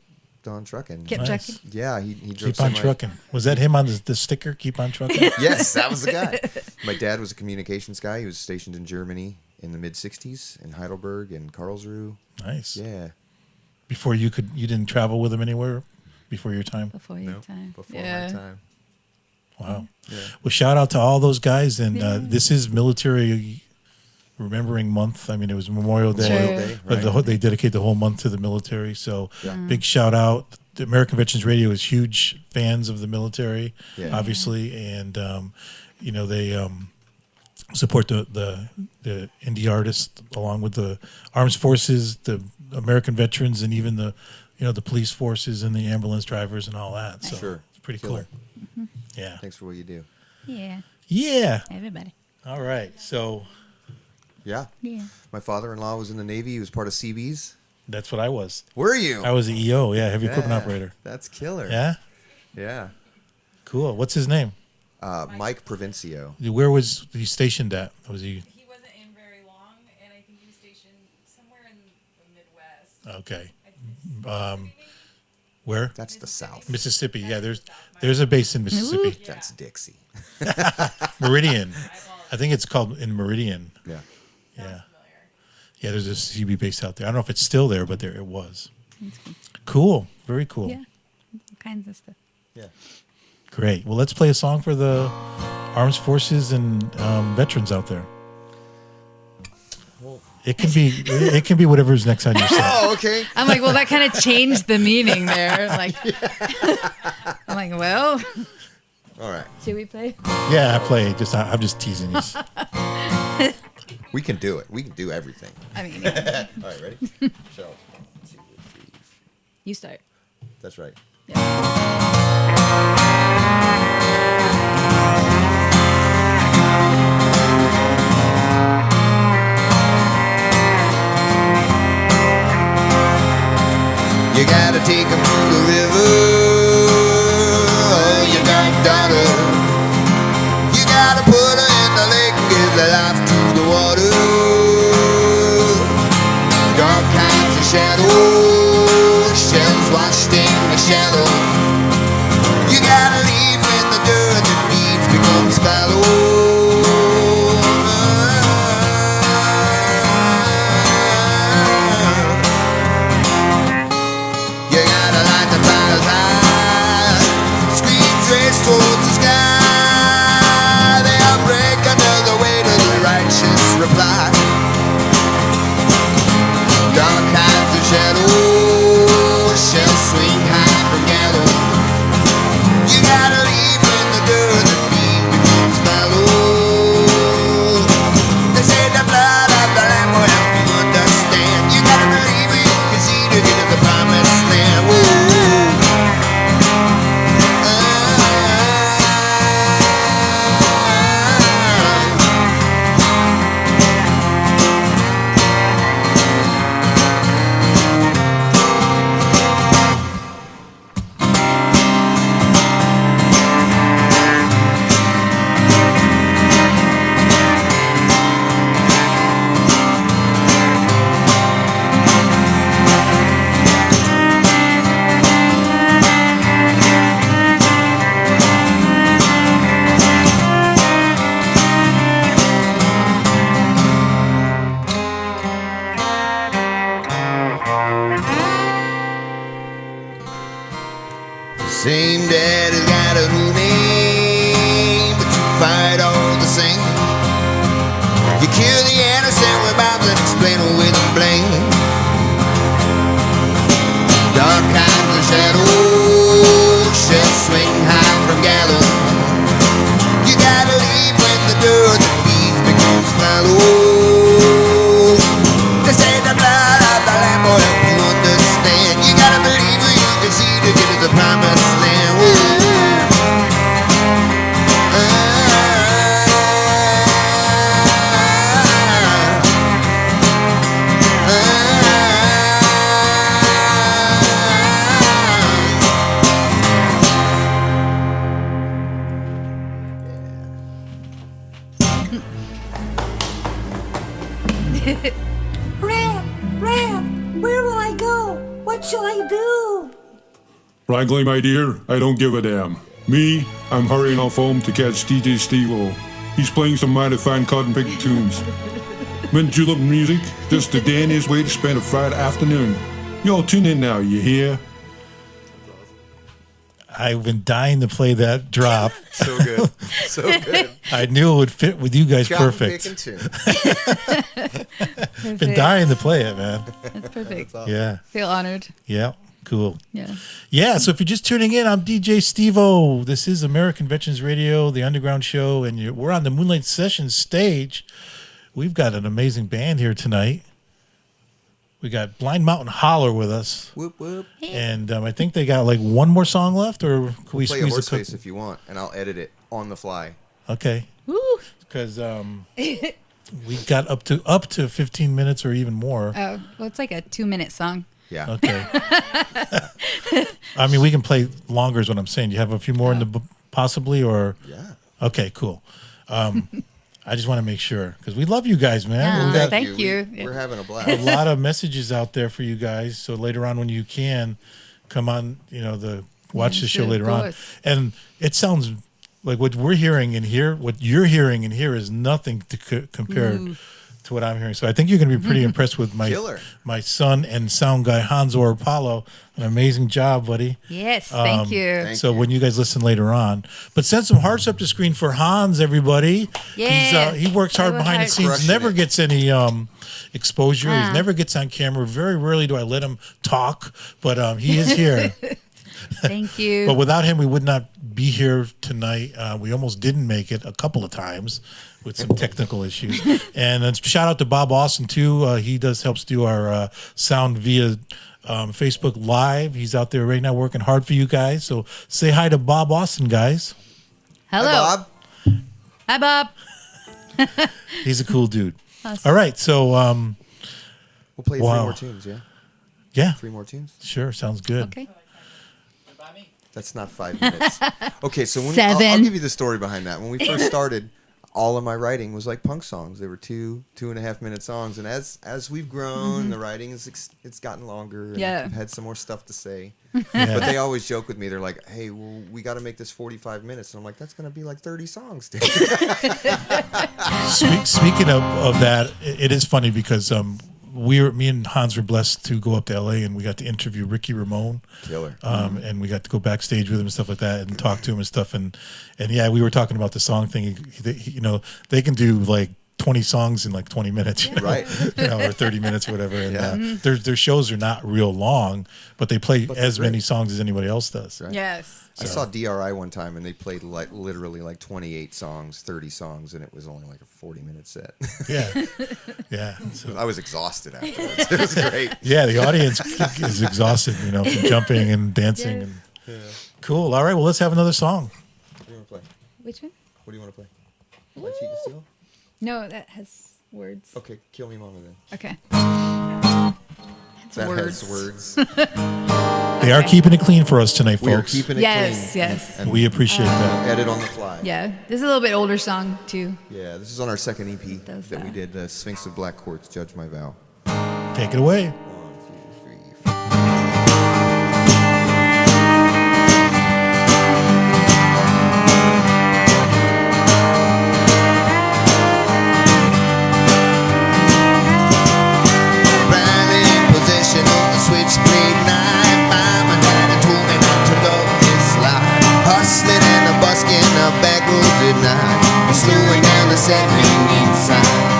on trucking. Kept Nice. trucking. Yeah, he drove Keep on semi- trucking. Was that him on the sticker? Keep on trucking. Yes, that was the guy. My dad was a communications guy. He was stationed in Germany in the mid '60s in Heidelberg and Karlsruhe. Nice. Yeah. Before you didn't travel with him anywhere before your time. Before your Nope, time. before yeah. my time. Wow. Yeah. Well, shout out to all those guys, and this is Military Remembering Month. I mean, it was Memorial Day, Sure. Day, but right. they dedicate the whole month to the military. So, Yeah. big shout out. The American Veterans Radio is huge fans of the military, Yeah. obviously, and they support the indie artists along with the armed forces, the American veterans, and even the police forces and the ambulance drivers and all that. So Sure. it's pretty Killer. cool. Yeah. Thanks for what you do. Yeah. Yeah. Everybody. All right. So Yeah. Yeah. My father-in-law was in the Navy. He was part of Seabees. that's what I was. Were you? I was the EO. Yeah, heavy equipment Yeah, operator. That's killer. Yeah. Yeah. Cool. What's his name? Mike Provencio. Where was he stationed at? Was he He wasn't in very long, and I think he was stationed somewhere in the Midwest. okay? Where? That's the South. Mississippi. Yeah, there's a base in Mississippi. That's Dixie. Meridian. I think it's called in Meridian. Yeah. Yeah. Yeah, there's a CB base out there. I don't know if it's still there, but there it was. Cool. Very cool. Yeah. All kinds of stuff. Yeah. Great. Well, let's play a song for the armed forces and veterans out there. It can be whatever's next on your set. Oh, okay. I'm like, well, that kind of changed the meaning there. Like, I'm like, well, All right. Should we play? Yeah, I play. I'm just teasing you. We can do it. We can do everything. I mean, yeah. All right, ready? So, 1, 2, 3. You start. That's right. You gotta take 'em to the river, oh, you got daughter. You gotta put her in the lake and give the life to the water. Dark kinds of shadows, shells washed in the shallow. You gotta leave when the dirt that feeds becomes fallow. You gotta light the fires high, screams race towards the sky. They are break under the weight of the righteous reply. Dark hides the shadows, shells swing high from gallows. You gotta leave when the dirt that feeds becomes fallow. They say the blood of the lamb will help you understand. You gotta believe it, you can see to get to the promised land. Whoa. Same daddy's got a new name, but you fight all the same. You kill the innocent with Bible and explain it with blame. Dark kinds of shadows, shells swing high from gallows. You gotta leave when the dirt that feeds becomes fallow. They say the blood of the lamb will help you understand. You gotta believe what you can see to get to the promised land. Whoa. Ram, where will I go? What shall I do? Frankly, my dear, I don't give a damn. Me, I'm hurrying off home to catch DJ Steve-O. He's playing some mighty fine cotton picking tunes. Wouldn't you love music? This the dandiest way to spend a Friday afternoon. Y'all tune in now, you hear? I've been dying to play that drop. So good. So good. I knew it would fit with you guys Cotton perfect. picking tune. Been dying to play it, man. That's perfect. That's awesome. Yeah. Feel honored. Yeah. Cool. Yeah. Yeah, so if you're just tuning in, I'm DJ Steve-O. This is American Veterans Radio, the Underground Show, and we're on the Moonlight Sessions stage. We've got an amazing band here tonight. We got Blind Mountain Holler with us. Whoop, whoop. And I think they got like one more song left, or can we Play a squeeze horse a face if you want, and I'll edit it on the fly. Okay. Woo. Because we got up to 15 minutes or even more. Oh, well, it's like a 2-minute song. Yeah. Okay. I mean, we can play longer is what I'm saying. Do you have a few more in the possibly, or? Yeah. Okay, cool. I just want to make sure because we love you guys, man. Yeah. We got Thank you. We're having a a blast. lot of messages out there for you guys. So later on, when you can, come on, watch the show of later on. course. And it sounds like what we're hearing in here, what you're hearing in here is nothing to compare to what I'm hearing. So I think you're going to be pretty impressed with Killer. my son and sound guy, Hans Paulo. An amazing job, buddy. Yes, thank you. Thank So you. when you guys listen later on, but send some hearts up the screen for Hans, everybody. Yeah. He works hard I will behind the heart. scenes, Crushing never it. gets any exposure. He Ah. never gets on camera. Very rarely do I let him talk, but he is here. Thank you. But without him, we would not be here tonight. We almost didn't make it a couple of times with some technical issues. And then shout out to Bob Austin too. He helps do our sound via Facebook Live. He's out there right now working hard for you guys. So say hi to Bob Austin, guys. Hello. Hi, Bob. Hi, Bob. He's a cool dude. Awesome. All right, so We'll play 3 Wow. more tunes, yeah? yeah, 3 more tunes? sure, sounds good. Okay. That's not 5 minutes. Okay, so I'll 7. give you the story behind that. When we first started, all of my writing was like punk songs. They were 2.5 minute songs, and as we've grown, the writing it's gotten longer. And Yeah. I've had some more stuff to say. Yeah. But they always joke with me. They're like, "Hey, well, we got to make this 45 minutes," and I'm like, "That's gonna be like 30 songs, dude." Speaking of that, it is funny because me and Hans were blessed to go up to LA and we got to interview Ricky Ramone. Killer. And we got to go backstage with him and stuff like that and talk to him and stuff. And yeah, we were talking about the song thing. They can do like 20 songs in like 20 minutes, Right. or 30 minutes or whatever. And Yeah. their shows are not real long, but they play as many songs as anybody else does. Right. Yes. I saw DRI one time, and they played like literally like 28 songs, 30 songs, and it was only like a 40-minute set. Yeah. Yeah. So, I was exhausted afterwards. It was great. yeah, the audience is exhausted, from jumping and dancing. Yes. And cool. All right, well, let's have another song. What do you want to play? Which one? What do you want to play? My Cheat and Steal? No, that has words. Okay, Kill Me Mama then. Okay. That words. has words. They are keeping it clean for us tonight, folks. We are keeping it Yes, clean. yes. And We appreciate that. edit on the fly. Yeah. This is a little bit older song, too. Yeah, this is on our second EP Does that we that. did, Sphinx of Black Quartz, Judge My Vow. Take it away. 1, 2, 3, 4. Riding in possession of the switchblade knife. Mama daddy told me not to love this life. Hustling and a busking the back roads at night. Slowing down the settling inside.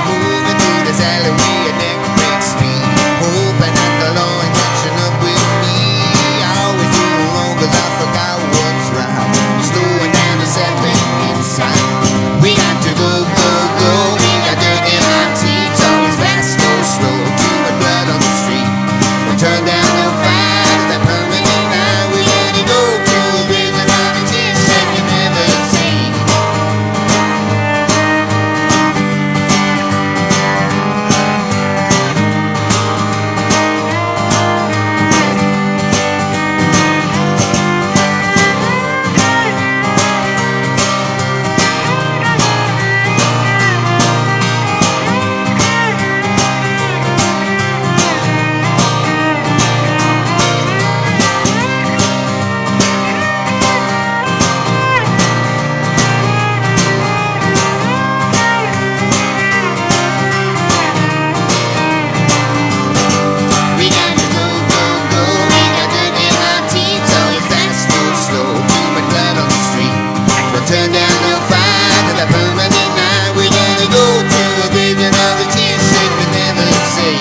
Moving through this alleyway at neck break speed. Hoping that the law ain't catching up with me. I always do wrong 'cause I forgot what's right. Slowing down the settling inside. We got to go, go, go. We got dirt in our teeth. So it's fast or slow. Too much blood on the street. We turn down the fire. That permanent night. We let it go to a prison of a chance that you never see. We got to go, go, go. We got dirt in our teeth, so it's fast or slow. Too much blood on the street. We'll turn down the fire to the permanent night. We gotta go to a vision of a chance that we never see.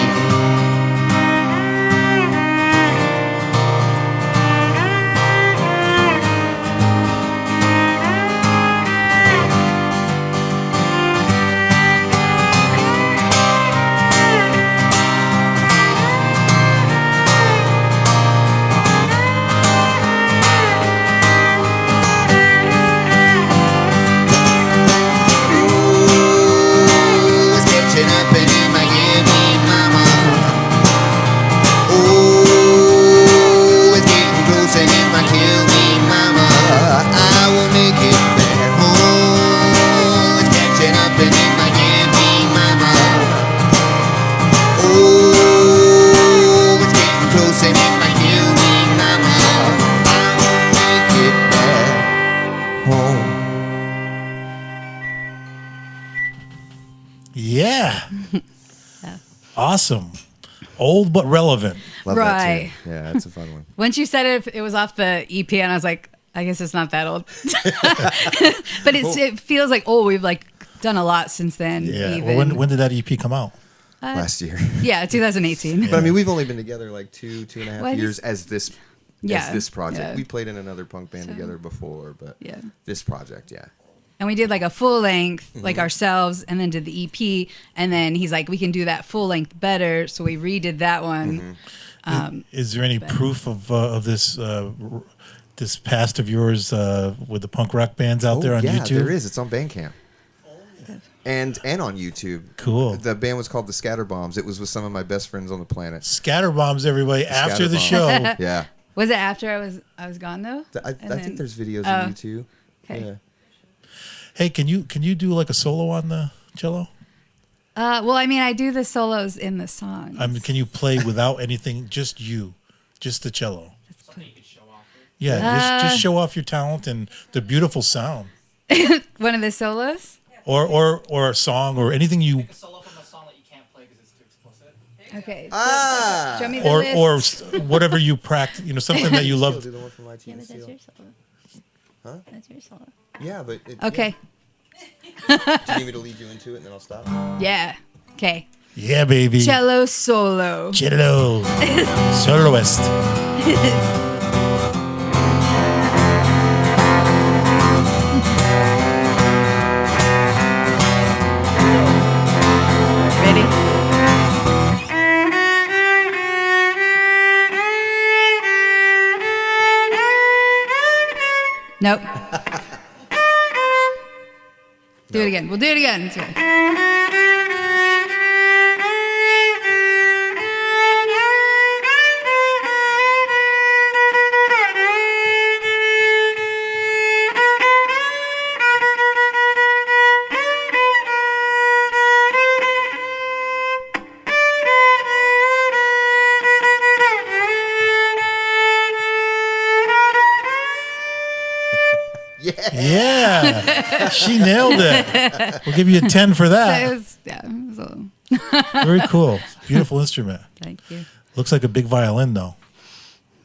Ooh, it's catching up and it might give me mama. Ooh, it's getting close and it might kill me mama. I will make it back home. It's catching up and it might give me mama. Ooh, it's getting close and it might kill me mama. I will make it back home. Yeah. Awesome. Old but relevant. Love Right. that tune. Yeah, it's a fun one. Once you said it was off the EP, and I was like, I guess it's not that old. But it feels like, we've like done a lot since then. Yeah. Even. Well, when did that EP come out? last year. Yeah, 2018. But I mean, we've only been together like two and a half What is- years as this project. yeah. We played in another punk band together before, but Yeah. this project, yeah. And we did like a full length, like ourselves, and then did the EP. And then he's like, we can do that full length better. So we redid that one. Is there any proof of this this past of yours with the punk rock bands out there on YouTube? Yeah, there is. It's on Bandcamp. And on YouTube. Cool. The band was called the Scatterbombs. It was with some of my best friends on the planet. Scatterbombs, everybody, after the Scatterbombs. show. Yeah. Was it after I was gone though? I think there's videos on YouTube. Okay. Yeah. Hey, can you do like a solo on the cello? Well, I mean, I do the solos in the songs. I mean, can you play without anything? Just the cello. Yeah, just show off your talent and the beautiful sound, One of the solos. or a song or anything you Take a solo from a song that you can't play because it's too explicit. Okay. Ah. Show me the list. or whatever you practice. Something that you love. Do the one from my team That's Steel. your solo. Huh? That's your solo. Yeah, but Okay. Yeah. Do you need me to lead you into it and then I'll stop? Yeah. Okay. Yeah, baby. Cello solo. Cello. Soloist. Ready? Nope. Do it again. We'll do it again. It's okay. Yeah, she nailed it. We'll give you a 10 for So it that. was, yeah, it was a little. Very cool. Beautiful instrument. Thank you. Looks like a big violin, though.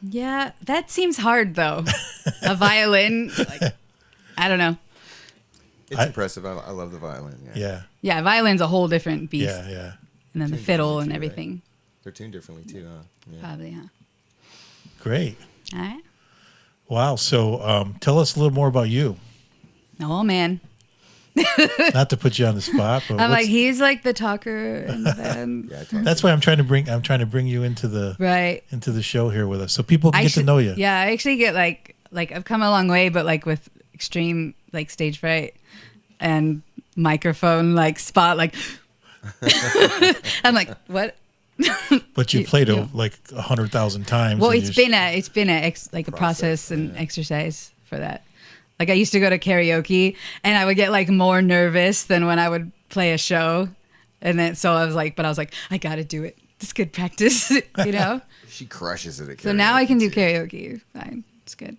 Yeah, that seems hard though. A violin, like, I don't know. It's impressive. I love the violin. Yeah. Yeah. Yeah, violin's a whole different beast. Yeah, yeah. And then the Tuned fiddle differently and too, right? everything. They're tuned differently too, huh? Yeah. Probably, huh? Great. All right. Wow. So tell us a little more about you. Oh man. Not to put you on the spot, but I'm like, he's like the talker in the band. Yeah, I talk that's why I'm trying to bring you into the Right. into the show here with us, so people can get to know you. Yeah, I actually get like I've come a long way, but like with extreme like stage fright and microphone like spot like I'm like, what? But you played it like 100,000 times. Well, and it's been a process and exercise for that. Like I used to go to karaoke and I would get like more nervous than when I would play a show. And then so I was like, I got to do it. It's good practice, you know? She crushes it at karaoke. So now I can do too. karaoke. Fine. It's good.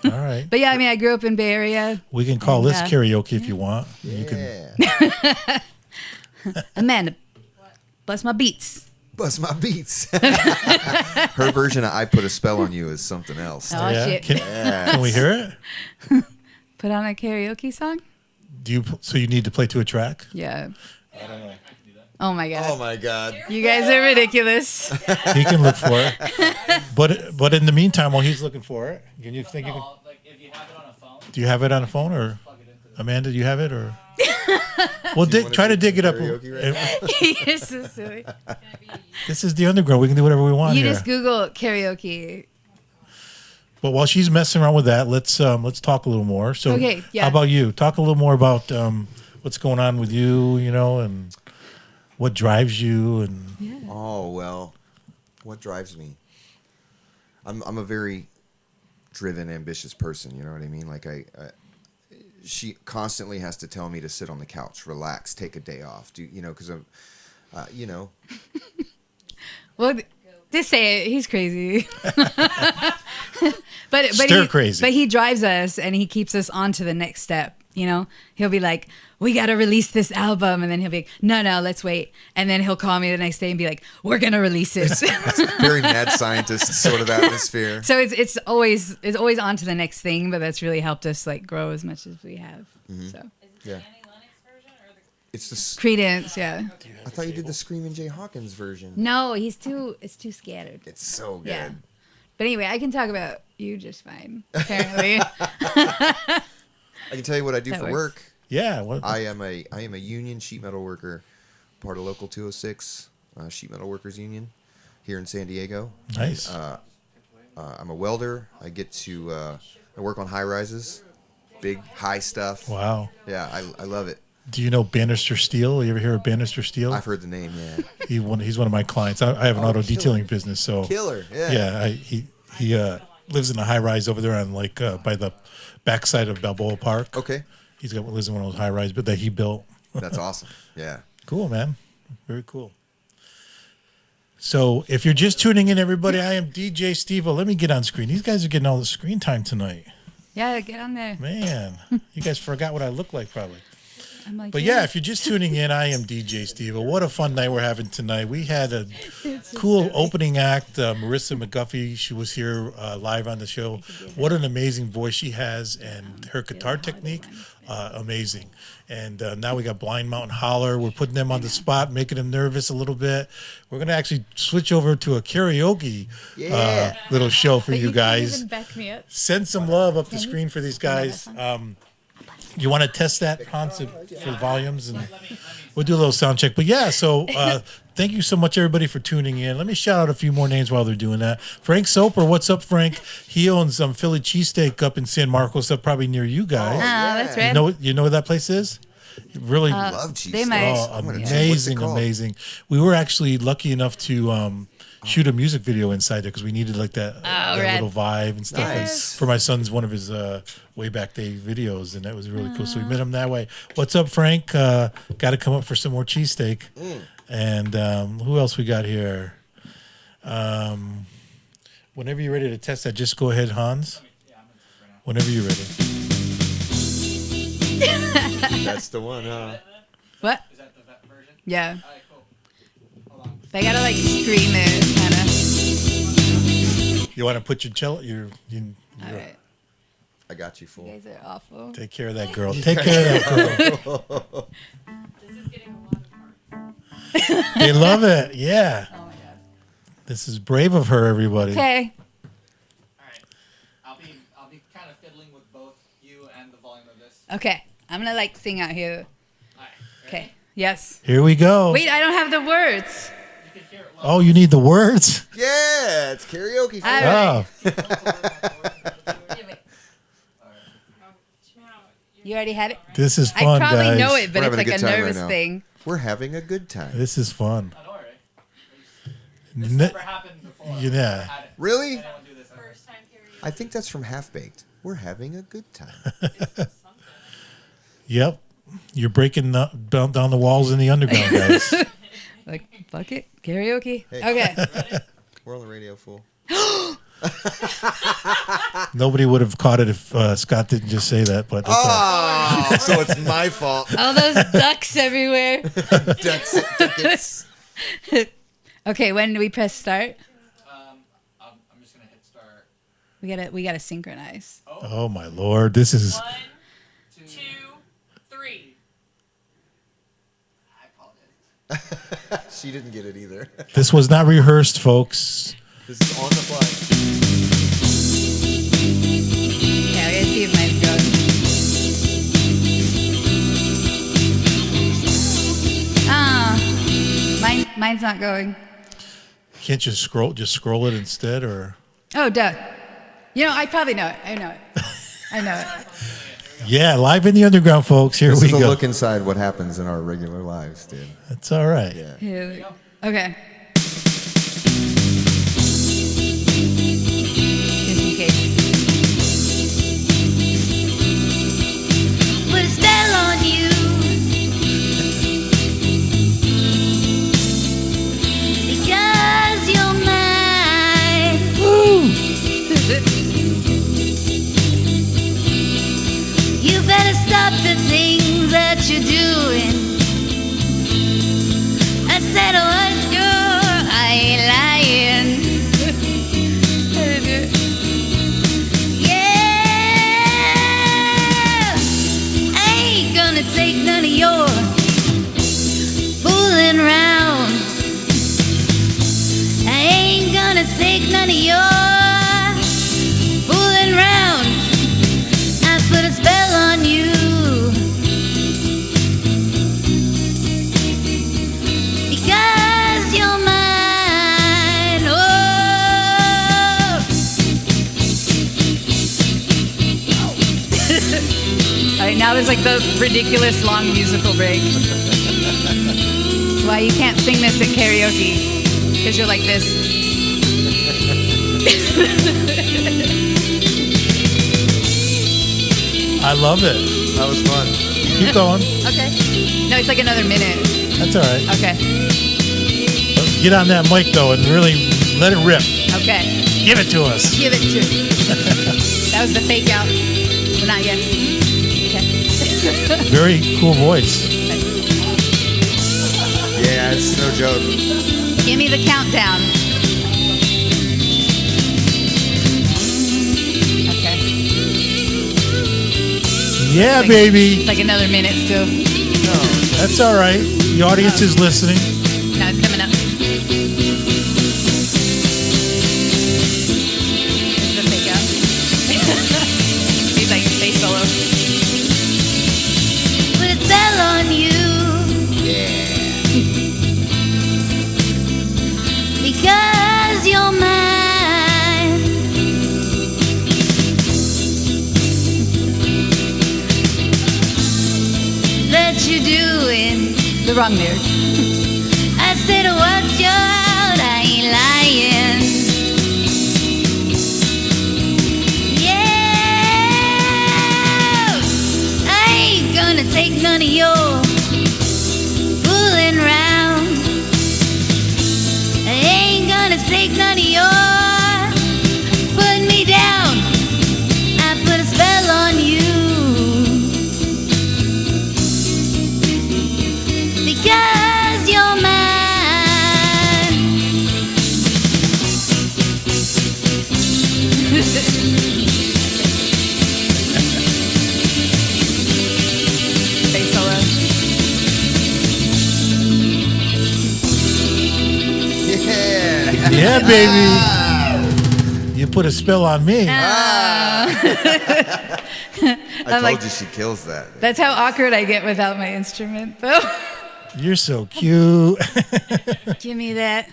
All right. But yeah, I mean, I grew up in Bay Area. We can call this Yeah. karaoke if you want. You can. Yeah. Amanda, bust my beats. Bust my beats. Her version of I Put a Spell on You is something else. Oh, Yeah. shit. Can we hear it? Put on a karaoke song? So you need to play to a track? Yeah. Oh my God. Oh my God. You guys are ridiculous. He can look for it. But in the meantime, while he's looking for it, can you think you can? No, like if you have it on a phone, Do you have it on a phone or plug it into Amanda? Do you have it or? Well, Do you wanna try to do dig it up. karaoke right now? You're so silly. This is the underground. We can do whatever we want You here. just Google karaoke. But while she's messing around with that, let's talk a little more. So, Okay, yeah. how about you? Talk a little more about what's going on with you, and what drives you, and Oh, well, what drives me? I'm a very driven, ambitious person. You know what I mean? Like she constantly has to tell me to sit on the couch, relax, take a day off. Because I'm, Well, just say it. He's crazy. but Stir crazy. But he drives us and he keeps us on to the next step. He'll be like, we got to release this album. And then he'll be like, no, let's wait. And then he'll call me the next day and be like, we're going to release it. very mad scientist sort of atmosphere. So it's always on to the next thing. But that's really helped us like grow as much as we have. So Yeah. Annie Lennox version or It's the. Credence, yeah. I thought you did the Screaming Jay Hawkins version. No, it's too scattered. It's so good. Yeah. But anyway, I can talk about you just fine, apparently. I can tell you what I do That for works. work. Yeah. I am a union sheet metal worker, part of Local 206 Sheet Metal Workers Union here in San Diego. Nice. I'm a welder. I get to I work on high rises, big high stuff. Wow. Yeah, I love it. Do you know Bannister Steel? You ever hear of Bannister Steel? I've heard the name. Yeah. He's one of my clients. I have an auto detailing business, so Killer. Yeah. Yeah. He lives in a high rise over there on like by the backside of Balboa Park. Okay. Lives in one of those high rises, but that he built. That's awesome. Yeah. Cool, man. Very cool. So if you're just tuning in, everybody, I am DJ Steve-O. Let me get on screen. These guys are getting all the screen time tonight. Yeah, get on there. Man, you guys forgot what I look like probably. I'm like, But yeah, if you're just tuning in, I am DJ Steve-O. What a fun night we're having tonight. We had a cool opening act. Marissa McGuffie, she was here live on the show. What an amazing voice she has, and her guitar technique, amazing. And now we got Blind Mountain Holler. We're putting them on the spot, making them nervous a little bit. We're going to actually switch over to a karaoke little show for you guys. Even back me up. Send some love up the screen for these guys. You want to test that, Hans, for volumes, and we'll do a little sound check. But yeah, so thank you so much, everybody, for tuning in. Let me shout out a few more names while they're doing that. Frank Soper, what's up, Frank? He owns some Philly cheesesteak up in San Marcos, up probably near you guys. That's right. You know where that place is? Really love cheese. They might. amazing. We were actually lucky enough to shoot a music video inside there because we needed like that little vibe and stuff. Nice. For my son's one of his way back day videos, and that was really cool. So we met him that way. What's up, Frank? Got to come up for some more cheesesteak. And who else we got here? Whenever you're ready to test that, just go ahead, Hans. Whenever you're ready. That's the one, huh? What? Is that the version? Yeah. All right, cool. Hold on. They gotta like scream it, kind of. You want to put your cello? All right. I got you, You fool. guys are awful. Take care of that girl. Take care of that girl. This is getting a lot of parts. They love it. Yeah. Oh my god. This is brave of her, everybody. Okay. All right. I'll be kind of fiddling with both you and the volume of this. Okay. I'm gonna like sing out here. All right. Okay. Yes. Here we go. Wait, I don't have the words. You can hear it well. Oh, you need the words? Yeah, it's karaoke. Fool. All right. Oh, You already had it? this is I fun, probably guys. know it, but We're it's having a like good a time right nervous now. thing. We're having a good time. This is fun. Oh, don't worry. This Ne- never happened before. Yeah. I've never had it. Really? Anyone do this ever. First time karaoke. I think that's from Half Baked. We're having a good time. Yep. You're breaking down the walls in the underground, guys. Like, fuck it. Karaoke. Hey. Okay. We're on the radio, fool. Nobody would have caught it if Scott didn't just say that, but it's all right. Oh, so it's my fault. All those ducks everywhere. Ducks. Okay, when do we press start? I'm just gonna hit start. We gotta synchronize. Oh, my Lord. This is... 1, 2, 3. I apologize. She didn't get it either. This was not rehearsed, folks. This is on the fly. Yeah, we gotta see if mine's going. Mine's not going. Can't you scroll it instead, or... Oh, duh. You know, I probably know it. I know it. I know it. Yeah, live in the underground, folks. Here This we is a go. look inside what happens in our regular lives, dude. It's all right. Yeah. Here we go. Okay. Just in case. Put a spell on you. Because you're mine. Woo! You better stop the things that you're doing. I said what I ain't lying. Yeah, I ain't gonna take none of your fooling around. I ain't gonna take none of your fooling around. I put a spell on you. Because you're mine. Oh. All right, now there's like the ridiculous long musical break. That's why you can't sing this at karaoke, because you're like this. I love it. That was fun. Keep going. Okay. No, it's like another minute. That's all right. Okay. Get on that mic though and really let it rip. Okay. Give it to us. Give it to me. That was the fake out. Well, not yet. Okay. Very cool voice. Yeah, it's no joke. Give me the countdown. Okay. Yeah, It's baby. like another minute still. That's all right. The audience is listening. No, it's coming up. It's the fake out. He's like bass solo. Put a spell on you. Because you're mine. That you're doing The wrong lyric. I said watch out, I ain't lying. Yeah, I ain't gonna take none of your fooling round. I ain't gonna take none of your putting me down. I put a spell on you. Because you're mine. Bass solo. Yeah. Yeah, baby. You put a spell on me. I told like- you she kills that. That's how awkward I get without my instrument, though. You're so cute. Give me that.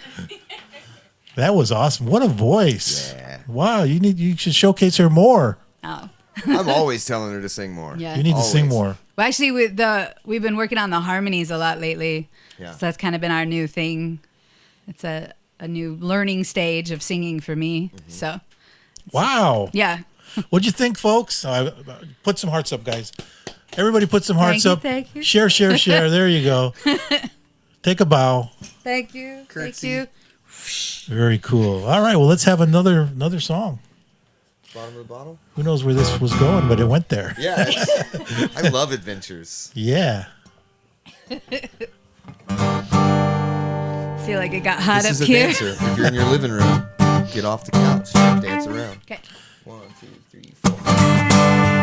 That was awesome. What a voice. Yeah. Wow, you should showcase her more. Oh. I'm always telling her to sing more. Yeah. You need to sing Always. more. Well, actually, we've been working on the harmonies a lot lately. Yeah. So that's kind of been our new thing. It's a new learning stage of singing for me. Mm-hmm. So, Wow. yeah. What'd you think, folks? Put some hearts up, guys. Everybody put some hearts up. Thank you. Share. There you go. Take a bow. Thank you. Curtsy. Thank you. Very cool. All right, well, let's have another song. Bottom of the bottle? Who knows where this was going, but it went there. Yeah. I love adventures. Yeah. Feel like it got hot This is up a here. dancer. If you're in your living room, get off the couch, dance around. Okay. 1, 2, 3, 4.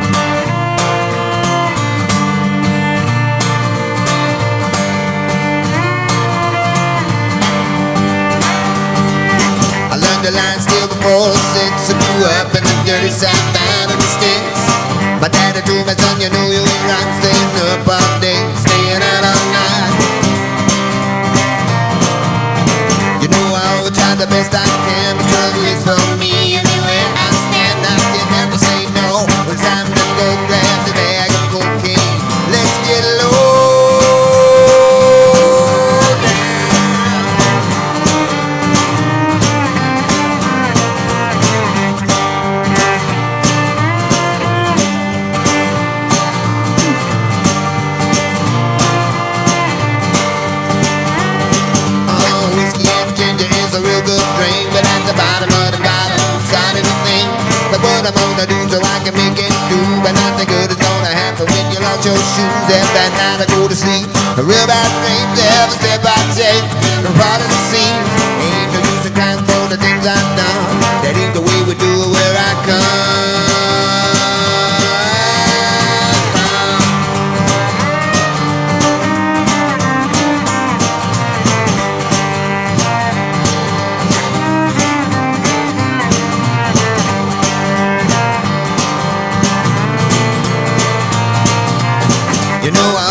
I learned to lie still before 6. I grew up in the dirty south side of the sticks. My daddy told me, son, you know you ain't right staying up all day, staying out all night. You know I always try the best I can, but trouble is for me anywhere I stand. I can never say no. When it's time to go grab the bag of cocaine, let's get low. Whiskey and ginger is a real good drink, but at the bottom of the bottle, side of the thing. But what I'm gonna do so I can make it through, but nothing good is gonna happen when you lost your shoes. Every night I go to sleep, a real bad dream. Every step I take, a part of the scene. Ain't no use in crying for the things I've done. That ain't the way we do it where I come.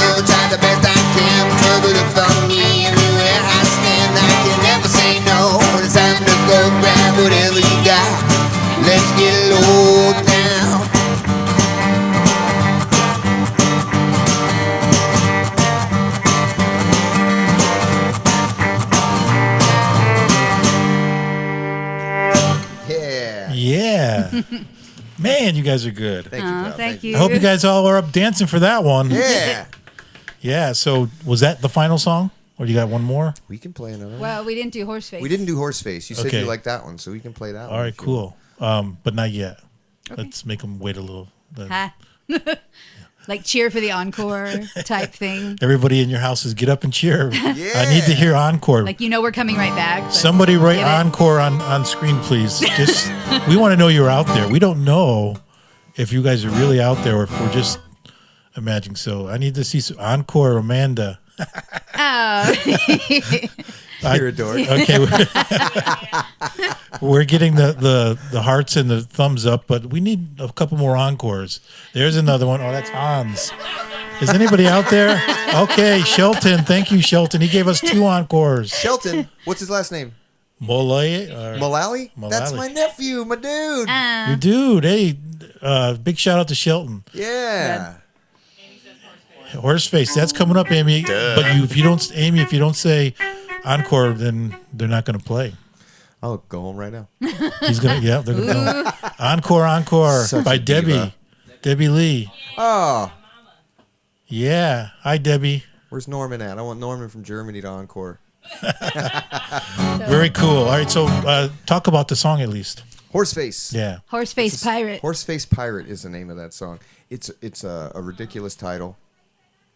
know, try the best I can. Trouble looks on me everywhere I stand. I can never say no. It's time to go grab whatever you got. Let's get low down. Yeah. Man, you guys are good. Thank you, pal. Thank you. I hope you guys all are up dancing for that one. Yeah. Yeah. So was that the final song? Or you got one more? We can play another one. Well, we didn't do Horseface. We didn't do Horseface. You said Okay. you liked that one, so we can play that one. All right, if you want. cool. But not yet. Okay. Let's make them wait a little. Ha. Like cheer for the encore type thing. Everybody in your houses, get up and cheer. Yeah. I need to hear encore. Like, you know, we're coming right back. but Somebody write give it. encore on screen, please. Just we want to know you're out there. We don't know if you guys are really out there or if we're just imagining. So I need to see some encore, Amanda. Oh. You're a dork. Okay, we're getting the hearts and the thumbs up, but we need a couple more encores. There's another one. Oh, that's Hans. Is anybody out there? Okay, Shelton. Thank you, Shelton. He gave us 2 encores. Shelton, what's his last name? Mullally? Mullally? That's my nephew, my dude. Your dude. Hey, big shout out to Shelton. Yeah. Horseface. That's coming up, Amy. But if you don't say encore, then they're not going to play. I'll go home right now. He's gonna. Yeah, they're gonna go. Encore Such by a diva. Debbie Lee. Oh. Yeah. Hi, Debbie. Where's Norman at? I want Norman from Germany to encore. Very cool. All right, so talk about the song at least. Horseface. Yeah. Horseface Pirate. Horseface Pirate is the name of that song. It's a ridiculous title.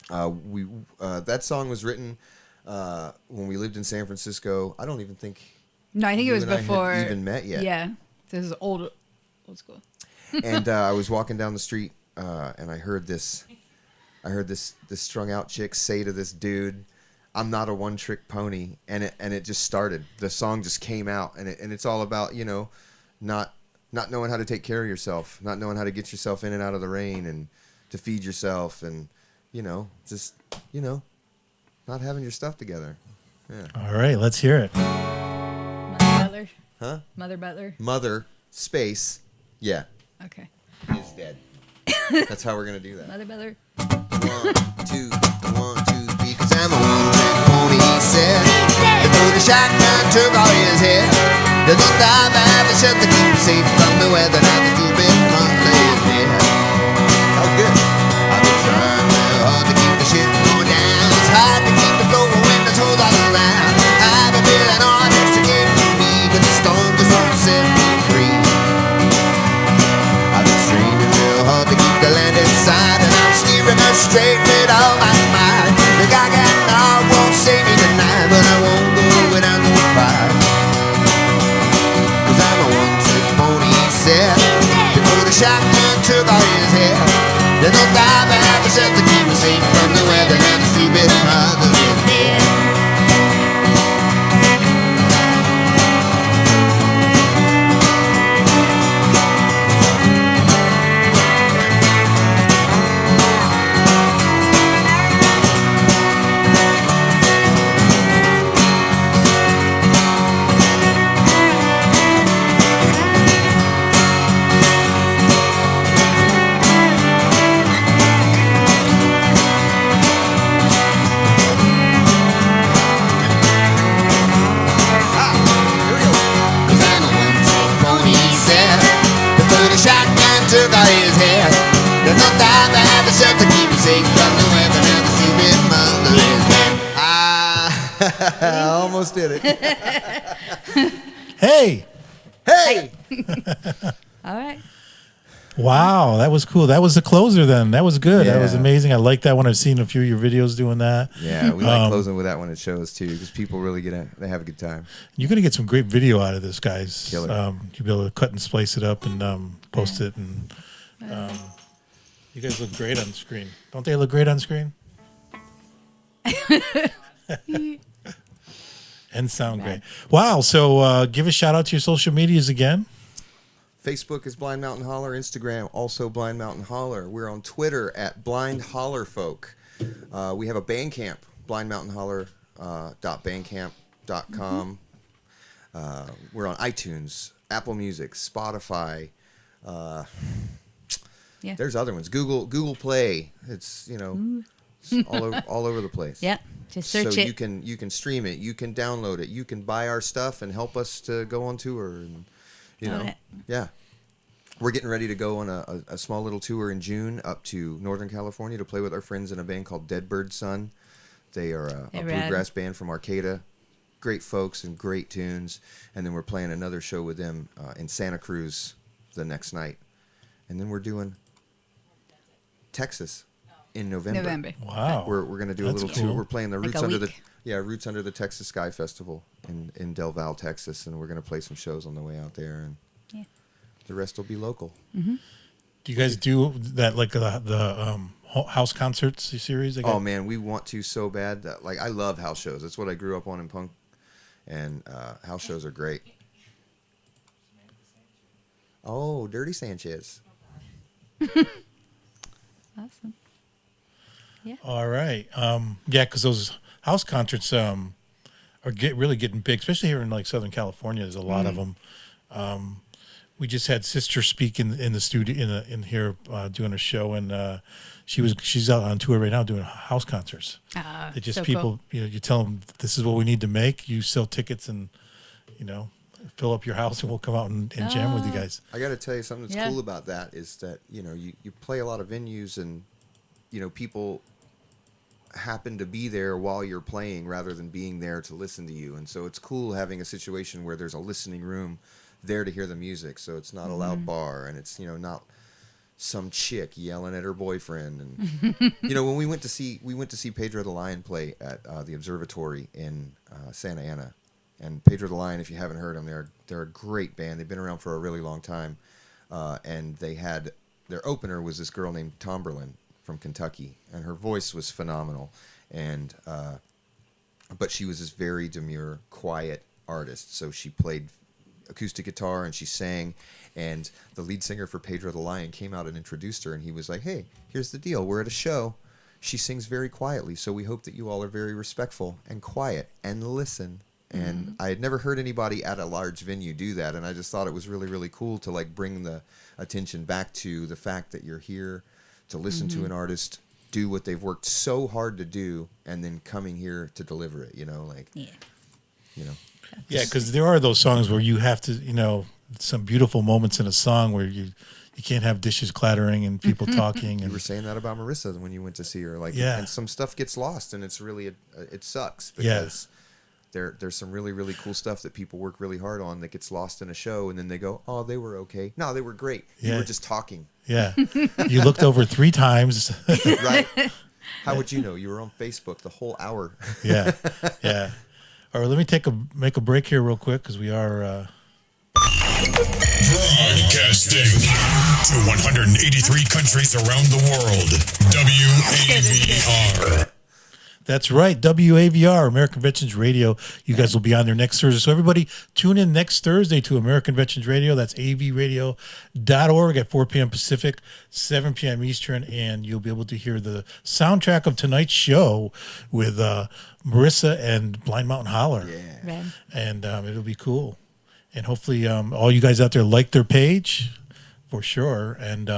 That song was written when we lived in San Francisco. I don't even think. No, I think it was you and I had before even met yet. Yeah, this is old school. And I was walking down the street and I heard this strung out chick say to this dude, "I'm not a one trick pony," and it just started. The song just came out, and it's all about, you know, not knowing how to take care of yourself, not knowing how to get yourself in and out of the rain, and to feed yourself, and just not having your stuff together. Yeah. All right, let's hear it. Mother Butler. Huh? Mother Butler. Mother space. Yeah. Okay. Is dead. That's how we're gonna do that. Mother Butler. 1, 2, 1, 2, 3, 'cause I'm a one-trick pony, he said. He put a shotgun took all his head. There's no time I have to shut to keep you safe from the weather. Not the two-bit front leg there. How good. I've been trying real hard to keep the shit going down. It's hard to keep the flow when the toes all around. I've been feeling all just to get to me, but the storm just won't set me free. I've been straining real hard to keep the land inside, and I'm steering her straight with all my might. The guy got now won't save me tonight, but I won't go without no fight. 'Cause I'm a one-trick pony, he said. He put a shotgun, took all his head. There's no time I have to shut to keep me safe from the weather, and the stupid mother is dead. Took out his head. There's no time to have to shut to keep me safe from the weather, and the stupid mother is dead. I almost did it. Hey. Hey. All right. Wow, that was cool. That was the closer then. That was good. That was Yeah. amazing. I like that one. I've seen a few of your videos doing that. Yeah, we like closing with that one at shows too, because people really they have a good time. You're going to get some great video out of this, guys. Killer. You'll be able to cut and splice it up and post it. And you guys look great on screen. Don't they look great on screen? And sound great. Wow. So give a shout out to your social medias again. Facebook is Blind Mountain Holler. Instagram also Blind Mountain Holler. We're on Twitter at Blind Holler Folk. We have a Bandcamp, blindmountainholler.bandcamp.com. We're on iTunes, Apple Music, Spotify. There's other ones. Google Play. It's it's all over the place. Yep. Just search so it. you can stream it. You can download it. You can buy our stuff and help us to go on tour. And yeah. We're getting ready to go on a small little tour in June up to Northern California to play with our friends in a band called Deadbird Sun. They are a bluegrass band from Arcata. Great folks and great tunes. And then we're playing another show with them in Santa Cruz the next night. And then we're doing Texas in November. Wow. We're going to do a little cool. tour. We're playing the Like Roots a Under week? Roots Under the Texas Sky Festival in Del Valle, Texas, and we're going to play some shows on the way out there, and the rest will be local. Mm-hmm. Do you guys do that like the house concerts series? Oh man, we want to so bad. Like I love house shows. That's what I grew up on in punk, and house shows are great. Oh, Dirty Sanchez. Awesome. Yeah. All right. Because those house concerts are really getting big, especially here in like Southern California. There's a lot of them. We just had Sister speak in the studio in here doing a show, and she's out on tour right now doing house concerts. They just so people, cool. you tell them this is what we need to make. You sell tickets and fill up your house, and we'll come out and jam with you guys. I got to tell you something that's cool about that is that you play a lot of venues and people happen to be there while you're playing rather than being there to listen to you, and so it's cool having a situation where there's a listening room there to hear the music, so it's not a loud bar, and it's not some chick yelling at her boyfriend. And when we went to see Pedro the Lion play at the Observatory in Santa Ana, and Pedro the Lion, if you haven't heard them, they're a great band. They've been around for a really long time, and they had their opener was this girl named Tomberlin from Kentucky, and her voice was phenomenal, and but she was this very demure, quiet artist, so she played acoustic guitar and she sang, and the lead singer for Pedro the Lion came out and introduced her, and he was like, hey, here's the deal, we're at a show, she sings very quietly, so we hope that you all are very respectful and quiet and listen. And I had never heard anybody at a large venue do that, and I just thought it was really, really cool to like bring the attention back to the fact that you're here to listen to an artist do what they've worked so hard to do, and then coming here to deliver it, Yeah, because there are those songs where you have to, some beautiful moments in a song where you can't have dishes clattering and people talking. You And were saying that about Marissa when you went to see her, and some stuff gets lost, and it's really it sucks because there's some really, really cool stuff that people work really hard on that gets lost in a show, and then they go, oh, they were okay. No, they were great. You were just talking. Yeah, you looked over 3 times. Right. How would you know? You were on Facebook the whole hour. Yeah. All right, let me make a break here real quick because we are broadcasting to 183 countries around the world. WAVR. That's right, WAVR, American Veterans Radio. You guys will be on there next Thursday. So everybody tune in next Thursday to American Veterans Radio. That's avradio.org at 4 p.m. Pacific, 7 p.m. Eastern, and you'll be able to hear the soundtrack of tonight's show with Marissa and Blind Mountain Holler. Yeah. And it'll be cool. And hopefully all you guys out there like their page for sure. And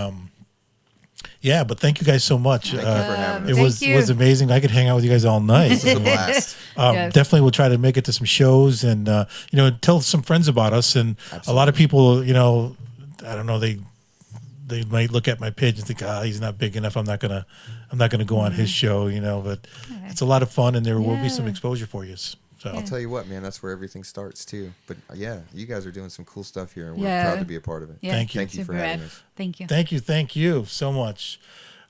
but thank you guys so much. Thank you for having it us. was amazing. I could hang out with you guys all night. This is a blast. Definitely we'll try to make it to some shows and tell some friends about us. And a lot of people, I don't know, they might look at my page and think, he's not big enough. I'm not gonna go on his show, but it's a lot of fun and there will be some exposure for you. So I'll tell you what, man, that's where everything starts too. But you guys are doing some cool stuff here, and we're proud to be a part of it. Yeah. Thank you. Thank you for having us. Thank you. Thank you so much.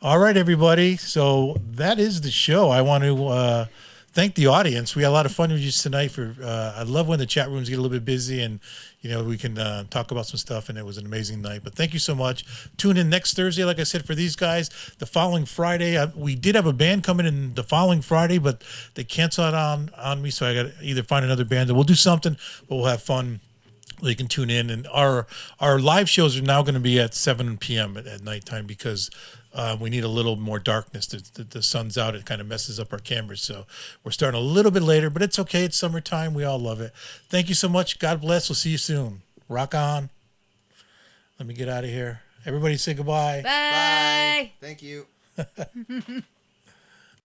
All right, everybody. So that is the show. I want to thank the audience. We had a lot of fun with you tonight. I love when the chat rooms get a little bit busy and we can talk about some stuff, and it was an amazing night. But thank you so much. Tune in next Thursday, like I said, for these guys. The following Friday, we did have a band coming in the following Friday, but they canceled on me, so I got to either find another band, and we'll do something, but we'll have fun. You can tune in, and our live shows are now going to be at 7 p.m. at nighttime because We need a little more darkness. The sun's out. It kind of messes up our cameras. So we're starting a little bit later, but it's okay. It's summertime. We all love it. Thank you so much. God bless. We'll see you soon. Rock on. Let me get out of here. Everybody say goodbye. Bye. Thank you.